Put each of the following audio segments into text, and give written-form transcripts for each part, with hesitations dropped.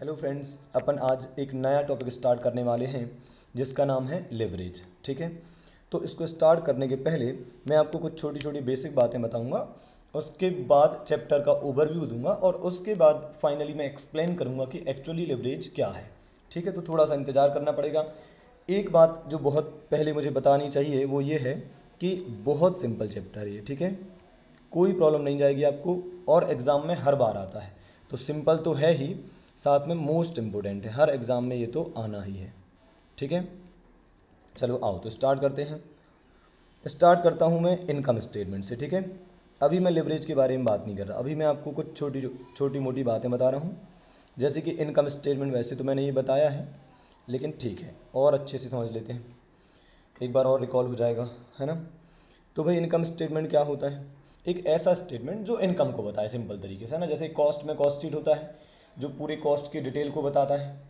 Hello friends, अपन आज एक नया टॉपिक स्टार्ट करने वाले हैं जिसका नाम है लेवरेज। ठीक है, तो इसको स्टार्ट करने के पहले मैं आपको कुछ छोटी छोटी बेसिक बातें बताऊंगा, उसके बाद चैप्टर का ओवरव्यू दूंगा और उसके बाद फाइनली मैं एक्सप्लेन करूंगा कि एक्चुअली लेवरेज क्या है। ठीक है, तो थोड़ा सा इंतज़ार करना पड़ेगा। एक बात जो बहुत पहले मुझे बतानी चाहिए वो ये है कि बहुत सिंपल चैप्टर है ये। ठीक है, कोई प्रॉब्लम नहीं जाएगी आपको और एग्ज़ाम में हर बार आता है, तो सिंपल तो है ही, साथ में मोस्ट इम्पोर्टेंट है, हर एग्ज़ाम में ये तो आना ही है। ठीक है, चलो आओ तो स्टार्ट करते हैं। स्टार्ट करता हूँ मैं इनकम स्टेटमेंट से। ठीक है, अभी मैं लिवरेज के बारे में बात नहीं कर रहा, अभी मैं आपको कुछ छोटी मोटी बातें बता रहा हूँ। जैसे कि इनकम स्टेटमेंट वैसे तो मैंने ये बताया है, लेकिन ठीक है और अच्छे से समझ लेते हैं, एक बार और रिकॉल हो जाएगा, है ना। तो भाई इनकम स्टेटमेंट क्या होता है? एक ऐसा स्टेटमेंट जो इनकम को बताए सिंपल तरीके से, है ना। जैसे कॉस्ट में कॉस्ट शीट होता है जो पूरी कॉस्ट की डिटेल को बताता है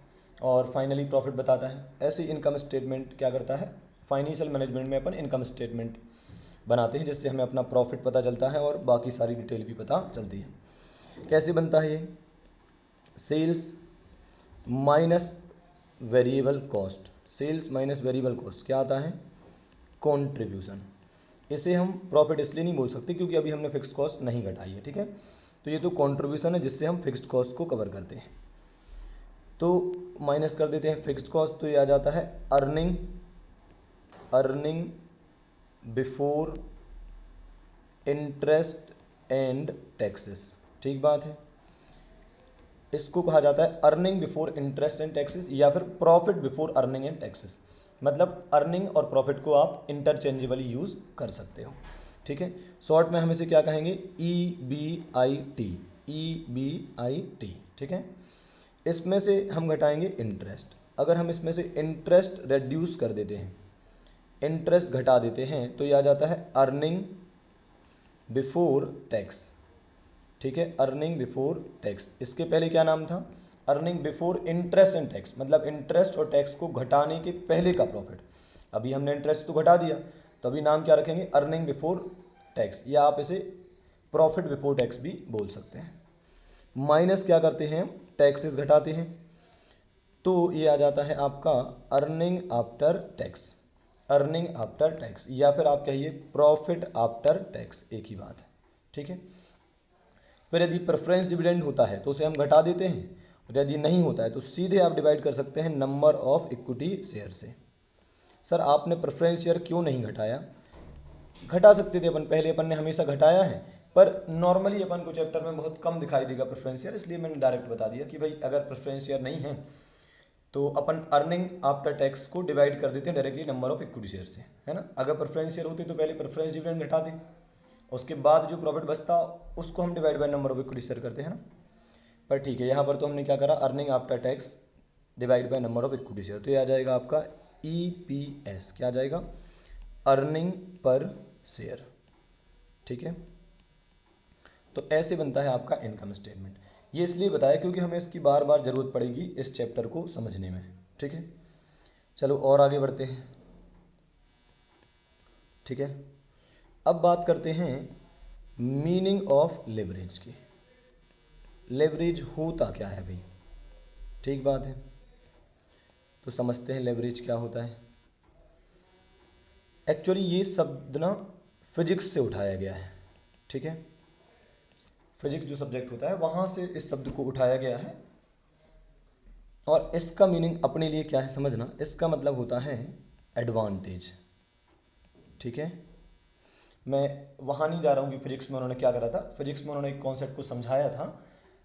और फाइनली प्रॉफिट बताता है, ऐसे इनकम स्टेटमेंट क्या करता है, फाइनेंशियल मैनेजमेंट में अपन इनकम स्टेटमेंट बनाते हैं जिससे हमें अपना प्रॉफिट पता चलता है और बाकी सारी डिटेल भी पता चलती है। कैसे बनता है ये? Sales minus variable cost, sales minus variable cost क्या आता है? कॉन्ट्रीब्यूशन। इसे हम प्रॉफिट इसलिए नहीं बोल सकते क्योंकि अभी हमने फिक्स्ड कॉस्ट नहीं घटाई है। ठीक है, तो ये तो कॉन्ट्रीब्यूशन है जिससे हम फिक्स्ड कॉस्ट को कवर करते हैं। तो माइनस कर देते हैं फिक्स्ड कॉस्ट, तो ये आ जाता है earning, earning before interest and taxes. ठीक बात है, इसको कहा जाता है earning before interest and taxes या फिर profit before earning and taxes. मतलब अर्निंग और प्रॉफिट को आप इंटरचेंजेबली यूज़ कर सकते हो। ठीक है, शॉर्ट में हम इसे क्या कहेंगे? EBIT, EBIT। ठीक है, इसमें से हम घटाएंगे इंटरेस्ट। अगर हम इसमें से इंटरेस्ट रेड्यूस कर देते हैं, इंटरेस्ट घटा देते हैं, तो यह आ जाता है अर्निंग बिफोर टैक्स। ठीक है, अर्निंग बिफोर टैक्स। इसके पहले क्या नाम था? Earning before interest and tax, मतलब इंटरेस्ट और टैक्स को घटाने के पहले का प्रॉफिट। अभी हमने इंटरेस्ट तो घटा दिया, तो अभी नाम क्या रखेंगे? अर्निंग बिफोर टैक्स, या आप इसे प्रॉफिट बिफोर टैक्स भी बोल सकते हैं। माइनस क्या करते हैं? टैक्सेस घटाते हैं, तो ये आ जाता है आपका earning after tax, earning after tax, या फिर आप कहिए प्रॉफिट आफ्टर टैक्स, एक ही बात है। ठीक है, फिर यदि प्रेफरेंस डिविडेंड होता है तो उसे हम घटा देते हैं, और यदि नहीं होता है तो सीधे आप डिवाइड कर सकते हैं नंबर ऑफ इक्विटी शेयर से। सर आपने प्रेफरेंस शेयर क्यों नहीं घटाया? घटा सकते थे अपन, पहले अपन ने हमेशा घटाया है, पर नॉर्मली अपन को चैप्टर में बहुत कम दिखाई देगा प्रेफरेंस शेयर, इसलिए मैंने डायरेक्ट बता दिया कि भाई अगर प्रेफरेंस शेयर नहीं है तो अपन अर्निंग आफ्टर टैक्स को डिवाइड कर देते हैं directly number of equity share से, है ना। अगर प्रेफरेंस शेयर होती तो पहले प्रेफरेंस डिविडेंड घटा दें, उसके बाद जो प्रॉफिट बचता उसको हम divide by number of equity share करते हैं ना। पर ठीक है, यहाँ पर तो हमने क्या करा, earning after tax divide by number of equity share, तो ये आ जाएगा आपका EPS। क्या आ जाएगा? Earning per share. ठीक है, तो ऐसे बनता है आपका इनकम स्टेटमेंट। ये इसलिए बताया क्योंकि हमें इसकी बार बार ज़रूरत पड़ेगी इस चैप्टर को समझने में। ठीक है, चलो और आगे बढ़ते हैं। ठीक है, अब बात करते हैं मीनिंग ऑफ लेवरेज की। लेवरेज होता क्या है भाई? ठीक बात है, तो समझते हैं लेवरेज क्या होता है। एक्चुअली ये शब्द ना फिजिक्स से उठाया गया है। ठीक है, फिजिक्स जो सब्जेक्ट होता है वहाँ से इस शब्द को उठाया गया है, और इसका मीनिंग अपने लिए क्या है समझना। इसका मतलब होता है एडवांटेज। ठीक है, मैं वहाँ नहीं जा रहा हूँ कि फिजिक्स में उन्होंने क्या करा था। फिजिक्स में उन्होंने एक कॉन्सेप्ट को समझाया था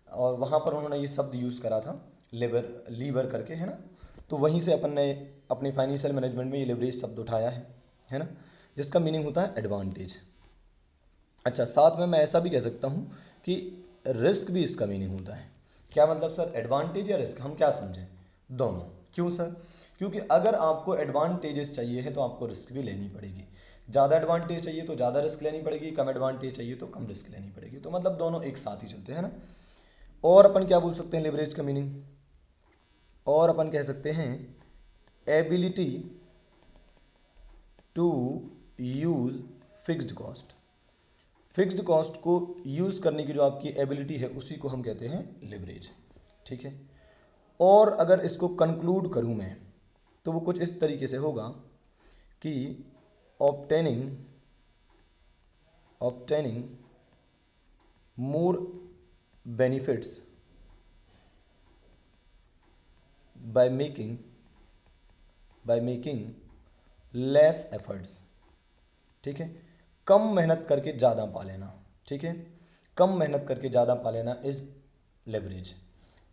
और वहाँ पर उन्होंने ये शब्द यूज़ करा था, लीवर करके, है ना। तो वहीं से अपन ने अपनी फाइनेंशियल मैनेजमेंट में ये लेवरेज शब्द उठाया है ना, जिसका मीनिंग होता है एडवांटेज। अच्छा, साथ में मैं ऐसा भी कह सकता हूँ कि रिस्क भी इसका मीनिंग होता है। क्या मतलब सर, एडवांटेज या रिस्क, हम क्या समझें? दोनों। क्यों सर? क्योंकि अगर आपको एडवांटेजेस चाहिए है तो आपको रिस्क भी लेनी पड़ेगी। ज़्यादा एडवांटेज चाहिए तो ज़्यादा रिस्क लेनी पड़ेगी, कम एडवांटेज चाहिए तो कम रिस्क लेनी पड़ेगी। तो मतलब दोनों एक साथ ही चलते हैं ना। और अपन क्या बोल सकते हैं लेवरेज का मीनिंग? और अपन कह सकते हैं ability to use fixed cost. Fixed cost को यूज़ करने की जो आपकी एबिलिटी है उसी को हम कहते हैं लेवरेज। ठीक है, और अगर इसको कंक्लूड करूँ मैं तो वो कुछ इस तरीके से होगा कि obtaining more benefits by making less efforts. ठीक है, कम मेहनत करके ज़्यादा पा लेना। ठीक है, कम मेहनत करके ज़्यादा पा लेना इज़ लेवरेज।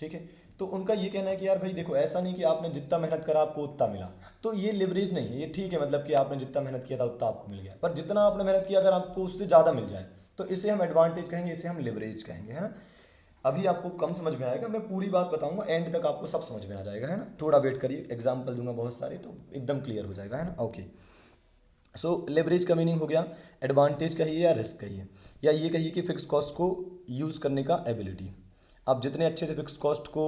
ठीक है, तो उनका ये कहना है कि यार भाई देखो, ऐसा नहीं कि आपने जितना मेहनत करा आपको उतना मिला, तो ये लिवरेज नहीं है। ये ठीक है, मतलब कि आपने जितना मेहनत किया था उतना आपको मिल गया, पर जितना आपने मेहनत किया अगर आपको उससे ज़्यादा मिल जाए तो इसे हम एडवांटेज कहेंगे, इसे हम लिवरेज कहेंगे, है ना। अभी आपको कम समझ में आएगा, मैं पूरी बात बताऊंगा, एंड तक आपको सब समझ में आ जाएगा, है ना। थोड़ा वेट करिए, एग्जाम्पल दूंगा बहुत सारे तो एकदम क्लियर हो जाएगा, है ना। ओके, सो लेवरेज का मीनिंग हो गया एडवांटेज कहिए या रिस्क कहिए, या ये कहिए कि फिक्स कॉस्ट को यूज़ करने का एबिलिटी। आप जितने अच्छे से फिक्स कॉस्ट को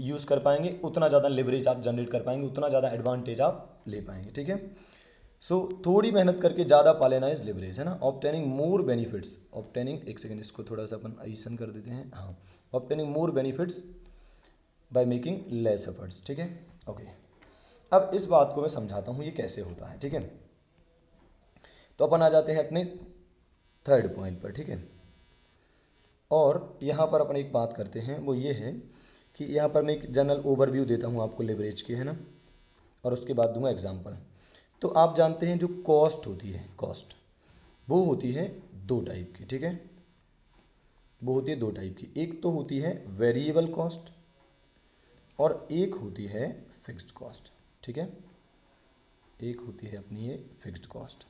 यूज़ कर पाएंगे उतना ज़्यादा लेवरेज आप जनरेट कर पाएंगे, उतना ज़्यादा एडवांटेज आप ले पाएंगे। ठीक है, सो थोड़ी मेहनत करके ज़्यादा पा लेना इज लेवरेज, है ना। ऑब्टेनिंग मोर बेनिफिट्स, ऑब्टेनिंग, एक सेकेंड इसको थोड़ा सा अपन एडिशन कर देते हैं, हाँ, obtaining more benefits by making less efforts. ठीक है, ओके, अब इस बात को मैं समझाता हूँ ये कैसे होता है। ठीक है, तो अपन आ जाते हैं अपने थर्ड पॉइंट पर। ठीक है, और यहाँ पर अपन एक बात करते हैं, वो ये है कि यहाँ पर मैं एक जनरल ओवरव्यू देता हूँ आपको लेवरेज की, है ना, और उसके बाद दूंगा एग्जांपल। तो आप जानते हैं जो कॉस्ट होती है, कॉस्ट वो होती है दो टाइप की। ठीक है, वो होती है दो टाइप की, एक तो होती है वेरिएबल कॉस्ट और एक होती है फिक्स्ड कॉस्ट। ठीक है, एक होती है अपनी ये फिक्स्ड कॉस्ट।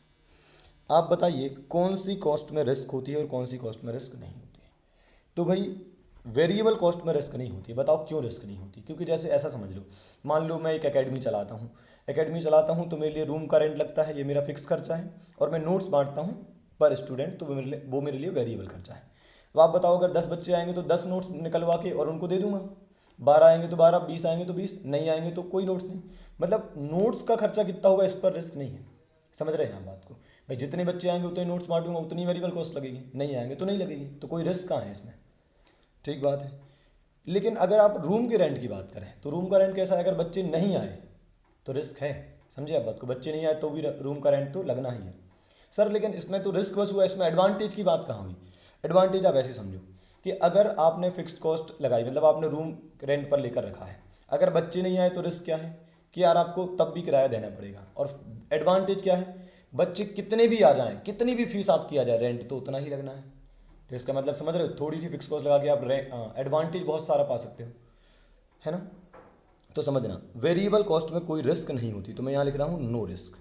आप बताइए कौन सी कॉस्ट में रिस्क होती है और कौन सी कॉस्ट में रिस्क नहीं होती है। तो भाई वेरिएबल कॉस्ट में रिस्क नहीं होती। बताओ क्यों रिस्क नहीं होती। क्योंकि जैसे ऐसा समझ लो, मान लो मैं एक एकेडमी चलाता हूँ, तो मेरे लिए रूम का रेंट लगता है, ये मेरा फिक्स खर्चा है, और मैं नोट्स बांटता हूँ पर स्टूडेंट, तो वो मेरे लिए वेरिएबल खर्चा है। तो आप बताओ अगर 10 बच्चे आएंगे तो 10 नोट्स निकलवा के और उनको दे दूंगा, 12 आएंगे तो 12, 20 आएंगे तो 20, नहीं आएंगे तो कोई नोट्स नहीं। मतलब नोट्स का खर्चा कितना होगा इस पर रिस्क नहीं है। समझ रहे हैं आप बात को। भाई जितने बच्चे आएंगे उतने नोट्स बांटूंगा, उतनी वेरिएबल कॉस्ट लगेगी, नहीं आएंगे तो नहीं लगेगी, तो कोई रिस्क कहाँ है इसमें। ठीक बात है। लेकिन अगर आप रूम के रेंट की बात करें तो रूम का रेंट कैसा है, अगर बच्चे नहीं आए तो रिस्क है। समझे आप बात को, बच्चे नहीं आए तो भी रूम का रेंट तो लगना ही है। सर लेकिन इसमें तो रिस्क बस हुआ, इसमें एडवांटेज की बात कहाँ हुई। एडवांटेज आप ऐसे समझो कि अगर आपने फिक्स्ड कॉस्ट लगाई, मतलब आपने रूम रेंट पर लेकर रखा है, अगर बच्चे नहीं आए तो रिस्क क्या है कि यार आपको तब भी किराया देना पड़ेगा। और एडवांटेज क्या है, बच्चे कितने भी आ जाएं, कितनी भी फीस आपकी आ जाए, रेंट तो उतना ही लगना है। तो इसका मतलब समझ रहे हो, थोड़ी सी फिक्स कॉस्ट लगा के आप एडवांटेज बहुत सारा पा सकते हो, है ना। तो समझना वेरिएबल कॉस्ट में कोई रिस्क नहीं होती, तो मैं यहाँ लिख रहा हूँ नो रिस्क।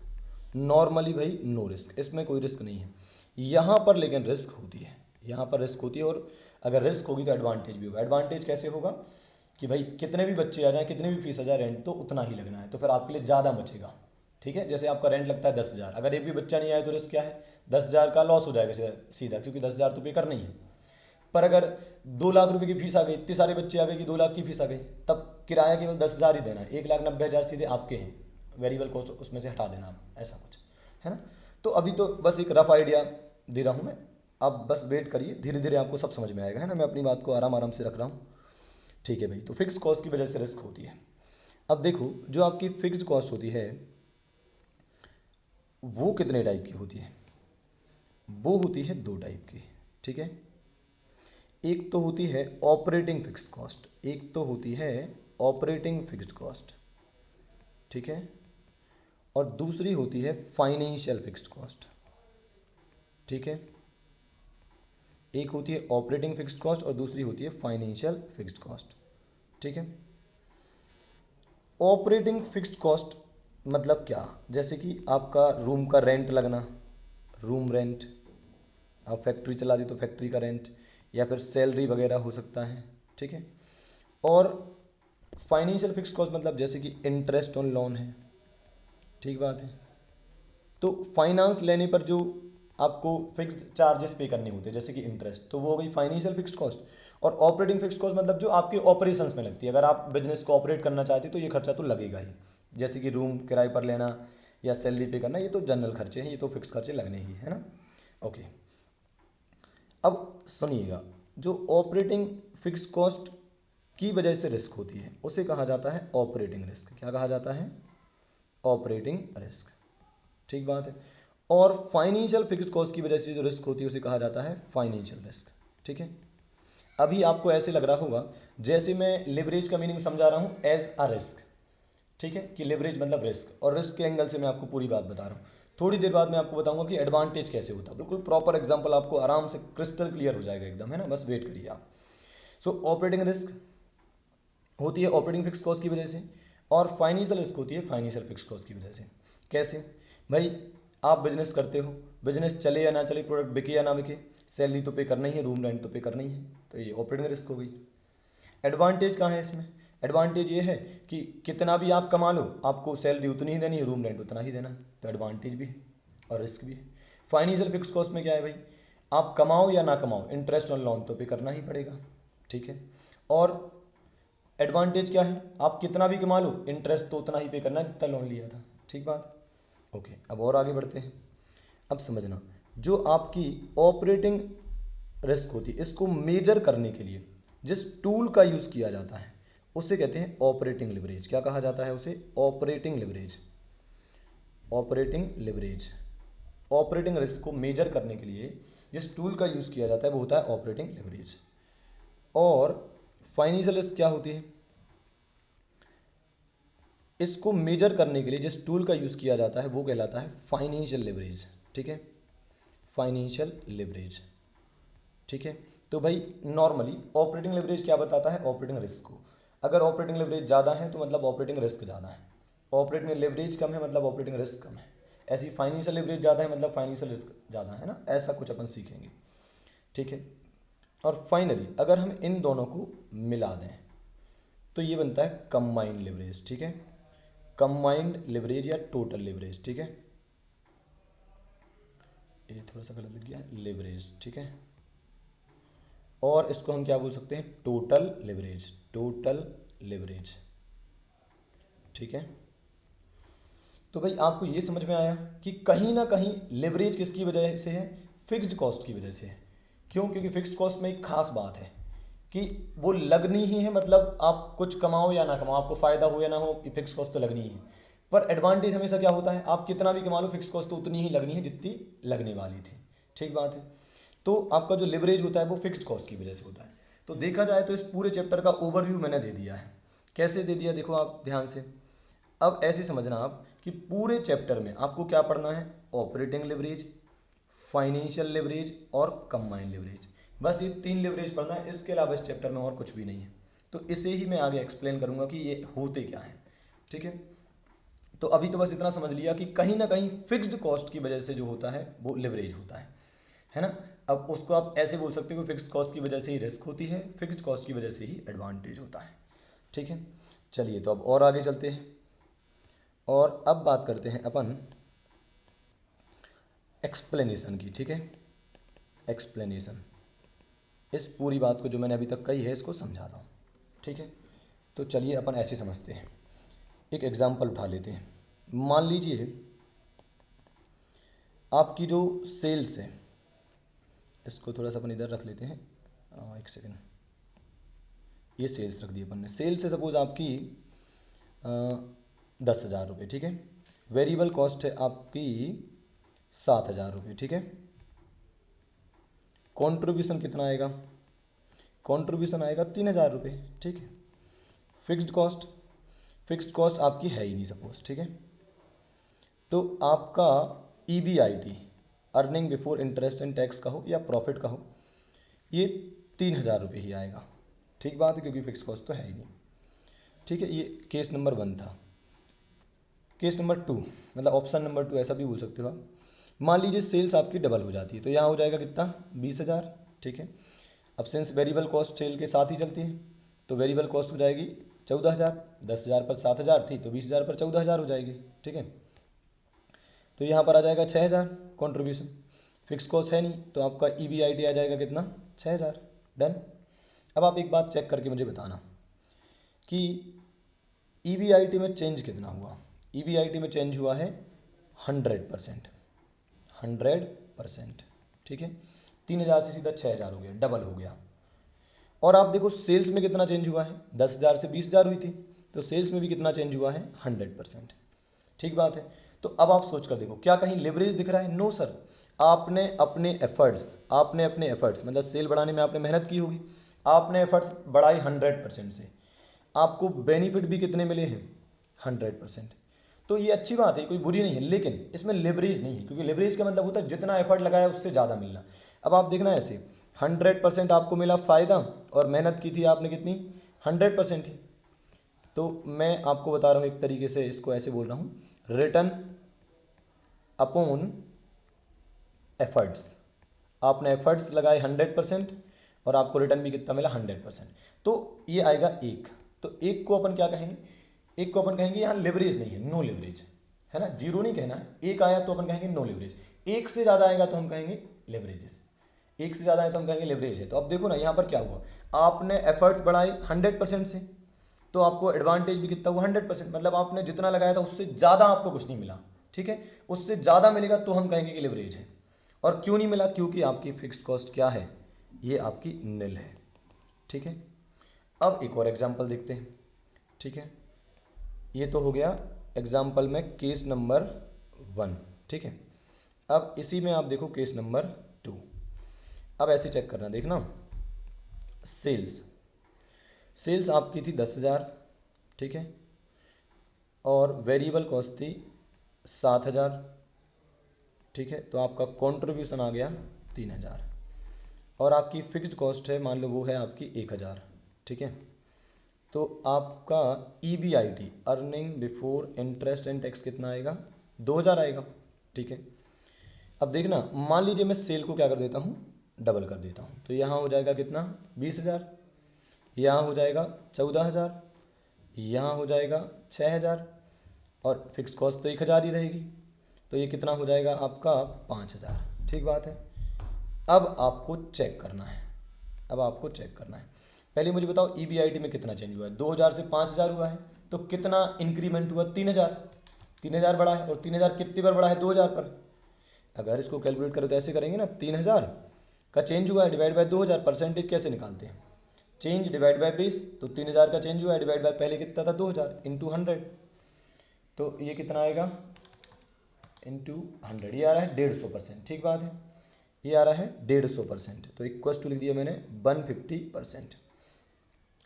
नॉर्मली भाई नो रिस्क, इसमें कोई रिस्क नहीं है। यहाँ पर लेकिन रिस्क होती है, यहाँ पर रिस्क होती है, और अगर रिस्क होगी तो एडवांटेज भी होगा। एडवांटेज कैसे होगा कि भाई कितने भी बच्चे आ जाएँ, कितनी भी फीस आ जाए, रेंट तो उतना ही लगना है, तो फिर आपके लिए ज़्यादा बचेगा। ठीक है, जैसे आपका रेंट लगता है 10,000, अगर एक भी बच्चा नहीं आया तो रिस्क क्या है, 10,000 का लॉस हो जाएगा सीधा, क्योंकि 10,000 तो पे करना ही है। पर अगर 2 लाख रुपए की फीस आ गई, इतने सारे बच्चे आ गए कि 2 लाख की फीस आ गई, तब किराया केवल 10,000 ही देना है, 1,90,000 सीधे आपके हैं, वेरिएबल कॉस्ट उसमें से हटा देना आप, ऐसा कुछ है ना। तो अभी तो बस एक रफ आइडिया दे रहा हूँ मैं, आप बस वेट करिए, धीरे धीरे आपको सब समझ में आएगा, है ना। मैं अपनी बात को आराम आराम से रख रहा हूँ। ठीक है भाई, तो फिक्स कॉस्ट की वजह से रिस्क होती है। अब देखो जो आपकी फिक्स्ड कॉस्ट होती है वो कितने टाइप की होती है, वो होती है दो टाइप की। ठीक है, एक तो होती है ऑपरेटिंग फिक्स कॉस्ट, एक तो होती है ऑपरेटिंग फिक्स्ड कॉस्ट। ठीक है, और दूसरी होती है फाइनेंशियल फिक्स्ड कॉस्ट। ठीक है, एक होती है ऑपरेटिंग फिक्स्ड कॉस्ट और दूसरी होती है फाइनेंशियल फिक्स्ड कॉस्ट। ठीक है, ऑपरेटिंग फिक्स्ड कॉस्ट मतलब क्या, जैसे कि आपका रूम का रेंट लगना, रूम रेंट, आप फैक्ट्री चला दी तो फैक्ट्री का रेंट, या फिर सैलरी वगैरह हो सकता है। ठीक है, और फाइनेंशियल फिक्स्ड कॉस्ट मतलब जैसे कि इंटरेस्ट ऑन लोन है। ठीक बात है, तो फाइनेंस लेने पर जो आपको फिक्स्ड चार्जेस पे करने होते हैं जैसे कि इंटरेस्ट, तो वो हो गई फाइनेंशियल फिक्स्ड कॉस्ट। और ऑपरेटिंग फिक्स्ड कॉस्ट मतलब जो आपके ऑपरेशंस में लगती है, अगर आप बिजनेस को ऑपरेट करना चाहते हैं तो ये खर्चा तो लगेगा ही, जैसे कि रूम किराए पर लेना या सैलरी पे करना, ये तो जनरल खर्चे हैं, ये तो फिक्स खर्चे लगने ही है ना। ओके, अब सुनिएगा, जो ऑपरेटिंग फिक्स कॉस्ट की वजह से रिस्क होती है उसे कहा जाता है ऑपरेटिंग रिस्क। क्या कहा जाता है? Operating risk. ठीक बात है। और फाइनेंशियल फिक्स्ड कॉस्ट की वजह से जो रिस्क होती है उसे कहा जाता है फाइनेंशियल रिस्क। ठीक है। अभी आपको ऐसे लग रहा होगा जैसे मैं लिवरेज का मीनिंग समझा रहा हूँ एज अ रिस्क। ठीक है, कि लिवरेज मतलब रिस्क, और रिस्क के एंगल से मैं आपको पूरी बात बता रहा हूँ। थोड़ी देर बाद मैं आपको बताऊंगा कि एडवांटेज कैसे होता है। बिल्कुल प्रॉपर एग्जांपल आपको आराम से क्रिस्टल क्लियर हो जाएगा एकदम, है ना। बस वेट करिए आप। सो ऑपरेटिंग रिस्क होती है ऑपरेटिंग फिक्स कॉस्ट की वजह से, और फाइनेंशियल रिस्क होती है फाइनेंशियल फिक्स कॉस्ट की वजह से। कैसे भाई? आप बिजनेस करते हो, बिजनेस चले या ना चले, प्रोडक्ट बिके या ना बिके, सैलरी तो पे करना ही है, रूम रेंट तो पे करना ही है, तो ये ऑपरेटिंग रिस्क हो गई। एडवांटेज कहाँ है इसमें? एडवांटेज ये है कि कितना भी आप कमा लो, आपको सैलरी उतनी ही देनी है, रूम रेंट उतना ही देना है, तो एडवांटेज भी है और रिस्क भी है। फाइनेंशियल फिक्स कॉस्ट में क्या है भाई? आप कमाओ या ना कमाओ, इंटरेस्ट ऑन लोन तो पे करना ही पड़ेगा। ठीक है। और एडवांटेज क्या है? आप कितना भी कमा लो, इंटरेस्ट तो उतना ही पे करना है जितना लोन लिया था। ठीक बात। ओके, अब और आगे बढ़ते हैं। अब समझना, जो आपकी ऑपरेटिंग रिस्क होती है, इसको मेजर करने के लिए जिस टूल का यूज़ किया जाता है उसे कहते हैं ऑपरेटिंग लिवरेज। क्या कहा जाता है उसे? Operating leverage. Operating leverage. Operating risk को मेजर करने के लिए जिस टूल का यूज़ किया जाता है वो होता है ऑपरेटिंग लिवरेज। और फाइनेंशियल रिस्क क्या होती है? इसको मेजर करने के लिए जिस टूल का यूज़ किया जाता है वो कहलाता है फाइनेंशियल लिवरेज। ठीक है, फाइनेंशियल लिवरेज। ठीक है। तो भाई नॉर्मली ऑपरेटिंग लिवरेज क्या बताता है? ऑपरेटिंग रिस्क को। अगर ऑपरेटिंग लिवरेज ज़्यादा है तो मतलब ऑपरेटिंग रिस्क ज़्यादा है, ऑपरेटिंग लिवरेज कम है मतलब ऑपरेटिंग रिस्क कम है, ऐसी फाइनेंशियल लिवरेज ज़्यादा है मतलब फाइनेंशियल रिस्क ज़्यादा है ना, ऐसा कुछ अपन सीखेंगे। ठीक है। और फाइनली अगर हम इन दोनों को मिला दें तो ये बनता है कंबाइंड लिवरेज। ठीक है, कंबाइंड लिवरेज या टोटल लिवरेज। ठीक है, ये थोड़ा सा गलत लिख गया, लिवरेज। ठीक है। और इसको हम क्या बोल सकते हैं? Total leverage. Total leverage. ठीक है। तो भाई आपको ये समझ में आया कि कहीं ना कहीं लिवरेज किसकी वजह से है? फिक्स्ड कॉस्ट की वजह से है। क्यों? क्योंकि फिक्स्ड कॉस्ट में एक खास बात है कि वो लगनी ही है, मतलब आप कुछ कमाओ या ना कमाओ, आपको फ़ायदा हो या ना हो, फिक्स कॉस्ट तो लगनी ही है। पर एडवांटेज हमेशा क्या होता है? आप कितना भी कमा लो, फिक्स कॉस्ट तो उतनी ही लगनी है जितनी लगने वाली थी। ठीक बात है। तो आपका जो लिवरेज होता है वो फिक्स्ड कॉस्ट की वजह से होता है। तो देखा जाए तो इस पूरे चैप्टर का ओवरव्यू मैंने दे दिया है। कैसे दे दिया देखो आप ध्यान से। अब ऐसे समझना आप कि पूरे चैप्टर में आपको क्या पढ़ना है? ऑपरेटिंग लिवरेज, फाइनेंशियल लिवरेज और कंबाइंड लिवरेज। बस ये 3 लिवरेज पढ़ना है, इसके अलावा इस चैप्टर में और कुछ भी नहीं है। तो इसे ही मैं आगे एक्सप्लेन करूंगा कि ये होते क्या हैं। ठीक है। तो अभी तो बस इतना समझ लिया कि कहीं ना कहीं फिक्स्ड कॉस्ट की वजह से जो होता है वो लिवरेज होता है ना। अब उसको आप ऐसे बोल सकते हो कि फिक्स्ड कॉस्ट की वजह से ही रिस्क होती है, फिक्स्ड कॉस्ट की वजह से ही एडवांटेज होता है। ठीक है। चलिए तो अब और आगे चलते हैं और अब बात करते हैं अपन एक्सप्लेनेशन की। ठीक है, एक्सप्लेनेशन। इस पूरी बात को जो मैंने अभी तक कही है इसको समझाता हूँ। ठीक है। तो चलिए अपन ऐसे समझते हैं, एक एग्जांपल उठा लेते हैं। मान लीजिए आपकी जो सेल्स है, इसको थोड़ा सा अपन इधर रख लेते हैं, एक सेकेंड। ये सेल्स रख दी अपन ने। सेल्स है सपोज आपकी 10,000 रुपये। ठीक है। वेरिएबल कॉस्ट है आपकी 7,000 रुपये। ठीक है। कंट्रीब्यूशन कितना आएगा? कंट्रीब्यूशन आएगा 3,000 रुपये। ठीक है। फिक्स्ड कॉस्ट, फिक्स्ड कॉस्ट आपकी है ही नहीं सपोज। ठीक है। तो आपका EBIT, earning before interest and tax का हो या प्रॉफिट का हो, ये 3,000 रुपये ही आएगा। ठीक बात है, क्योंकि फिक्स कॉस्ट तो है ही नहीं। ठीक है। ये केस नंबर 1 था। केस नंबर 2, मतलब ऑप्शन नंबर 2 ऐसा भी बोल सकते हो आप। मान लीजिए सेल्स आपकी डबल हो जाती है, तो यहाँ हो जाएगा कितना? 20,000। ठीक है। अब सिंस वेरिएबल कॉस्ट सेल के साथ ही चलती है तो वेरिएबल कॉस्ट हो जाएगी 14,000। 10,000 पर 7,000 थी तो 20,000 पर 14,000 हो जाएगी। ठीक है। तो यहाँ पर आ जाएगा 6,000 कॉन्ट्रीब्यूशन। फिक्स कॉस्ट है नहीं तो आपका EBIT आ जाएगा कितना? 6,000। डन। अब आप एक बात चेक करके मुझे बताना कि EBIT में चेंज कितना हुआ। EBIT में चेंज हुआ है 100%। 100%। ठीक है। 3,000 से सीधा 6,000 हो गया, डबल हो गया। और आप देखो सेल्स में कितना चेंज हुआ है, 10,000 से 20,000 हुई थी, तो सेल्स में भी कितना चेंज हुआ है, 100%। ठीक बात है। तो अब आप सोच कर देखो, क्या कहीं लिवरेज दिख रहा है? No sir. आपने अपने एफर्ट्स मतलब सेल बढ़ाने में आपने मेहनत की होगी, आपने एफर्ट्स बढ़ाई 100% से, आपको बेनिफिट भी कितने मिले हैं, 100%। तो ये अच्छी बात है, कोई बुरी नहीं है, लेकिन इसमें लेवरेज नहीं है, क्योंकि लेवरेज का मतलब होता है जितना एफर्ट लगाया उससे ज़्यादा मिलना। अब आप देखना ऐसे, 100% आपको मिला फ़ायदा और मेहनत की थी आपने कितनी, 100% ही। तो मैं आपको बता रहा हूँ एक तरीके से, इसको ऐसे बोल रहा हूँ, रिटर्न अपॉन एफर्ट्स। आपने एफर्ट्स लगाए 100% और आपको रिटर्न भी कितना मिला, 100%। तो ये आएगा एक। तो एक को अपन क्या कहेंगे, एक को अपन कहेंगे यहाँ लेवरेज नहीं है, नो लेवरेज है ना, जीरो नहीं कहना है। एक आया तो अपन कहेंगे नो लेवरेज, एक से ज़्यादा आएगा तो हम कहेंगे लेवरेजेस, एक से ज़्यादा आए तो हम कहेंगे लेवरेज है। तो अब देखो ना यहाँ पर क्या हुआ, आपने एफर्ट्स बढ़ाए 100% से, तो आपको एडवांटेज भी कितना हुआ, 100%। मतलब आपने जितना लगाया था उससे ज़्यादा आपको कुछ नहीं मिला, ठीक है, उससे ज़्यादा मिलेगा तो हम कहेंगे कि लेवरेज है। और क्यों नहीं मिला, क्योंकि आपकी फिक्स्ड कॉस्ट क्या है, ये आपकी निल है। ठीक है, अब एक और एग्जांपल देखते हैं। ठीक है, ये तो हो गया एग्जांपल में केस नंबर 1। ठीक है, अब इसी में आप देखो केस नंबर 2। अब ऐसे चेक करना, देखना सेल्स आपकी थी 10,000, ठीक है, और वेरिएबल कॉस्ट थी 7,000, ठीक है, तो आपका कंट्रीब्यूशन आ गया 3,000 और आपकी फिक्स्ड कॉस्ट है, मान लो वो है आपकी 1,000। ठीक है, तो आपका EBIT earning before interest and tax कितना आएगा, 2,000 आएगा। ठीक है, अब देखना, मान लीजिए मैं सेल को क्या कर देता हूँ, डबल कर देता हूँ, तो यहाँ हो जाएगा कितना, 20,000, यहाँ हो जाएगा 14,000, यहाँ हो जाएगा 6,000 और फिक्स कॉस्ट तो 1,000 ही रहेगी, तो ये कितना हो जाएगा आपका 5,000। ठीक बात है। अब आपको चेक करना है, पहले मुझे बताओ EBIT में कितना चेंज हुआ है, 2,000 से 5,000 हुआ है, तो कितना इंक्रीमेंट हुआ, 3,000, 3,000 बढ़ा है, और 3,000 कितनी बार बढ़ा है, 2,000 पर। अगर इसको कैलकुलेट करो तो ऐसे करेंगे ना, 3,000 का चेंज हुआ है डिवाइड बाय 2,000, परसेंटेज कैसे निकालते हैं, चेंज डिवाइड बाय बेस, तो 3,000 का चेंज हुआ है डिवाइड बाय पहले कितना था, 2,000 इंटू 100, तो ये कितना आएगा, इंटू 100, ये आ रहा है 150%। ठीक बात है, ये आ रहा है 150%, तो इक्वल टू लिख दिया मैंने 150%।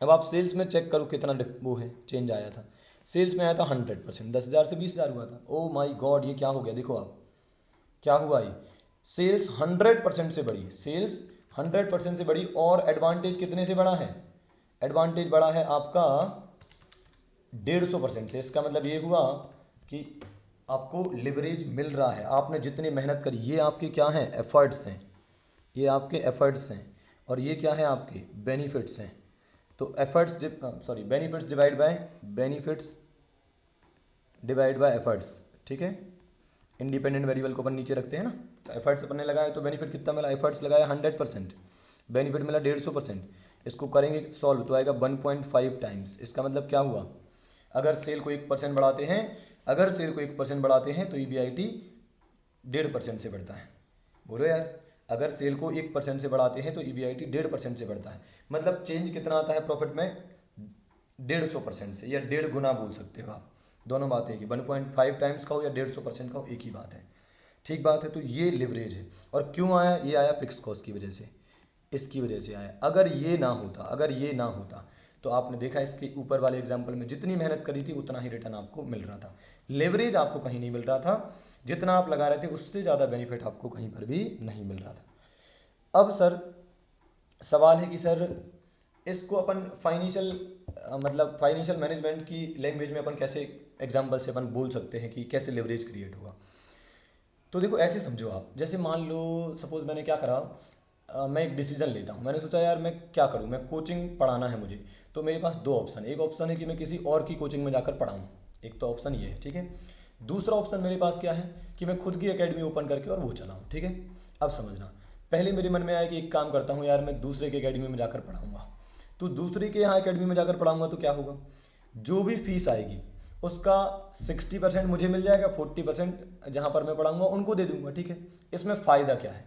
अब आप सेल्स में चेक करो कितना वो है, चेंज आया था, सेल्स में आया था 100%, 10,000 से 20,000 हुआ था। ओ माई गॉड, ये क्या हो गया, देखो आप क्या हुआ, ये सेल्स 100% से बढ़ी, सेल्स 100% से बढ़ी, और एडवांटेज कितने से बढ़ा है, एडवांटेज बढ़ा है आपका 150% से। इसका मतलब ये हुआ कि आपको लिवरेज मिल रहा है, आपने जितनी मेहनत करी, ये आपके क्या हैं, एफर्ट्स हैं, ये आपके एफर्ट्स हैं, और ये क्या है, आपके बेनिफिट्स हैं। तो बेनिफिट्स डिवाइड बाय एफर्ट्स। ठीक है, इंडिपेंडेंट वेरिएबल को अपन नीचे रखते हैं ना, तो एफर्ट्स अपन ने लगाया तो बेनिफिट कितना मिला, एफर्ट्स लगाया 100%, बेनिफिट मिला 150%। इसको करेंगे सॉल्व तो आएगा 1.5 टाइम्स। इसका मतलब क्या हुआ, अगर सेल को 1% बढ़ाते हैं तो EBIT 1.5% से बढ़ता है। बोलो यार, अगर सेल को 1% से बढ़ाते हैं तो EBIT 1.5% से बढ़ता है, मतलब चेंज कितना आता है प्रॉफिट में, 150% से, या 1.5 गुना बोल सकते हो आप, दोनों बातें कि 1.5 टाइम्स का हो या 150% का हो, एक ही बात है। ठीक बात है, तो ये लिवरेज है। और क्यों आया, ये आया फिक्स कॉस्ट की वजह से, इसकी वजह से आया। अगर ये ना होता तो आपने देखा इसके ऊपर वाले एग्जाम्पल में जितनी मेहनत करी थी उतना ही रिटर्न आपको मिल रहा था, लेवरेज आपको कहीं नहीं मिल रहा था, जितना आप लगा रहे थे उससे ज़्यादा बेनिफिट आपको कहीं पर भी नहीं मिल रहा था। अब सर सवाल है कि सर इसको अपन फाइनेंशियल मैनेजमेंट की लैंग्वेज में अपन कैसे एग्जाम्पल से अपन बोल सकते हैं कि कैसे लेवरेज क्रिएट होगा। तो देखो ऐसे समझो आप, जैसे मान लो सपोज मैंने क्या करा, मैं एक डिसीजन लेता हूँ, मैंने सोचा यार मैं क्या करूँ, मैं कोचिंग पढ़ाना है मुझे, तो मेरे पास दो ऑप्शन है, एक ऑप्शन है कि मैं किसी और की कोचिंग में जाकर पढ़ाऊँ, एक तो ऑप्शन ये है, ठीक है। दूसरा ऑप्शन मेरे पास क्या है कि मैं खुद की एकेडमी ओपन करके और वो चलाऊँ, ठीक है। अब समझना, पहले मेरे मन में आया कि एक काम करता हूँ यार, मैं दूसरे की एकेडमी में जाकर पढ़ाऊँगा, तो दूसरे के यहाँ एकेडमी में जाकर पढ़ाऊँगा तो क्या होगा, जो भी फीस आएगी उसका 60% मुझे मिल जाएगा, 40% जहाँ पर मैं पढ़ाऊँगा उनको दे दूँगा, ठीक है। इसमें फ़ायदा क्या है,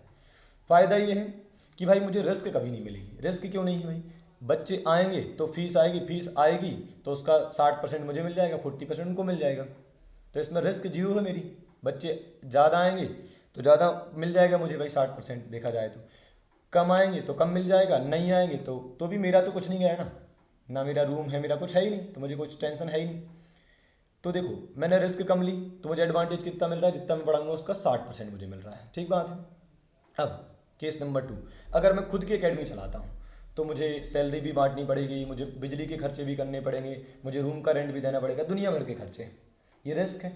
फ़ायदा ये है कि भाई मुझे रिस्क कभी नहीं मिलेगी। रिस्क क्यों नहीं है भाई, बच्चे आएंगे तो फीस आएगी, फीस आएगी तो उसका 60% मुझे मिल जाएगा, 40% उनको मिल जाएगा। तो इसमें रिस्क जीरो है मेरी। बच्चे ज़्यादा आएंगे तो ज़्यादा मिल जाएगा मुझे भाई 60% देखा जाए तो। कम आएंगे तो कम मिल जाएगा, नहीं आएंगे तो भी मेरा तो कुछ नहीं गया ना मेरा रूम है, मेरा कुछ है ही नहीं, तो मुझे कुछ टेंशन है ही नहीं। तो देखो मैंने रिस्क कम ली तो मुझे एडवांटेज कितना मिल रहा है, जितना मैं बढ़ाऊंगा उसका 60% मुझे मिल रहा है। ठीक बात है। अब केस नंबर 2, अगर मैं खुद की एकेडमी चलाता हूँ तो मुझे सैलरी भी बांटनी पड़ेगी, मुझे बिजली के खर्चे भी करने पड़ेंगे, मुझे रूम का रेंट भी देना पड़ेगा, दुनिया भर के खर्चे। ये रिस्क है।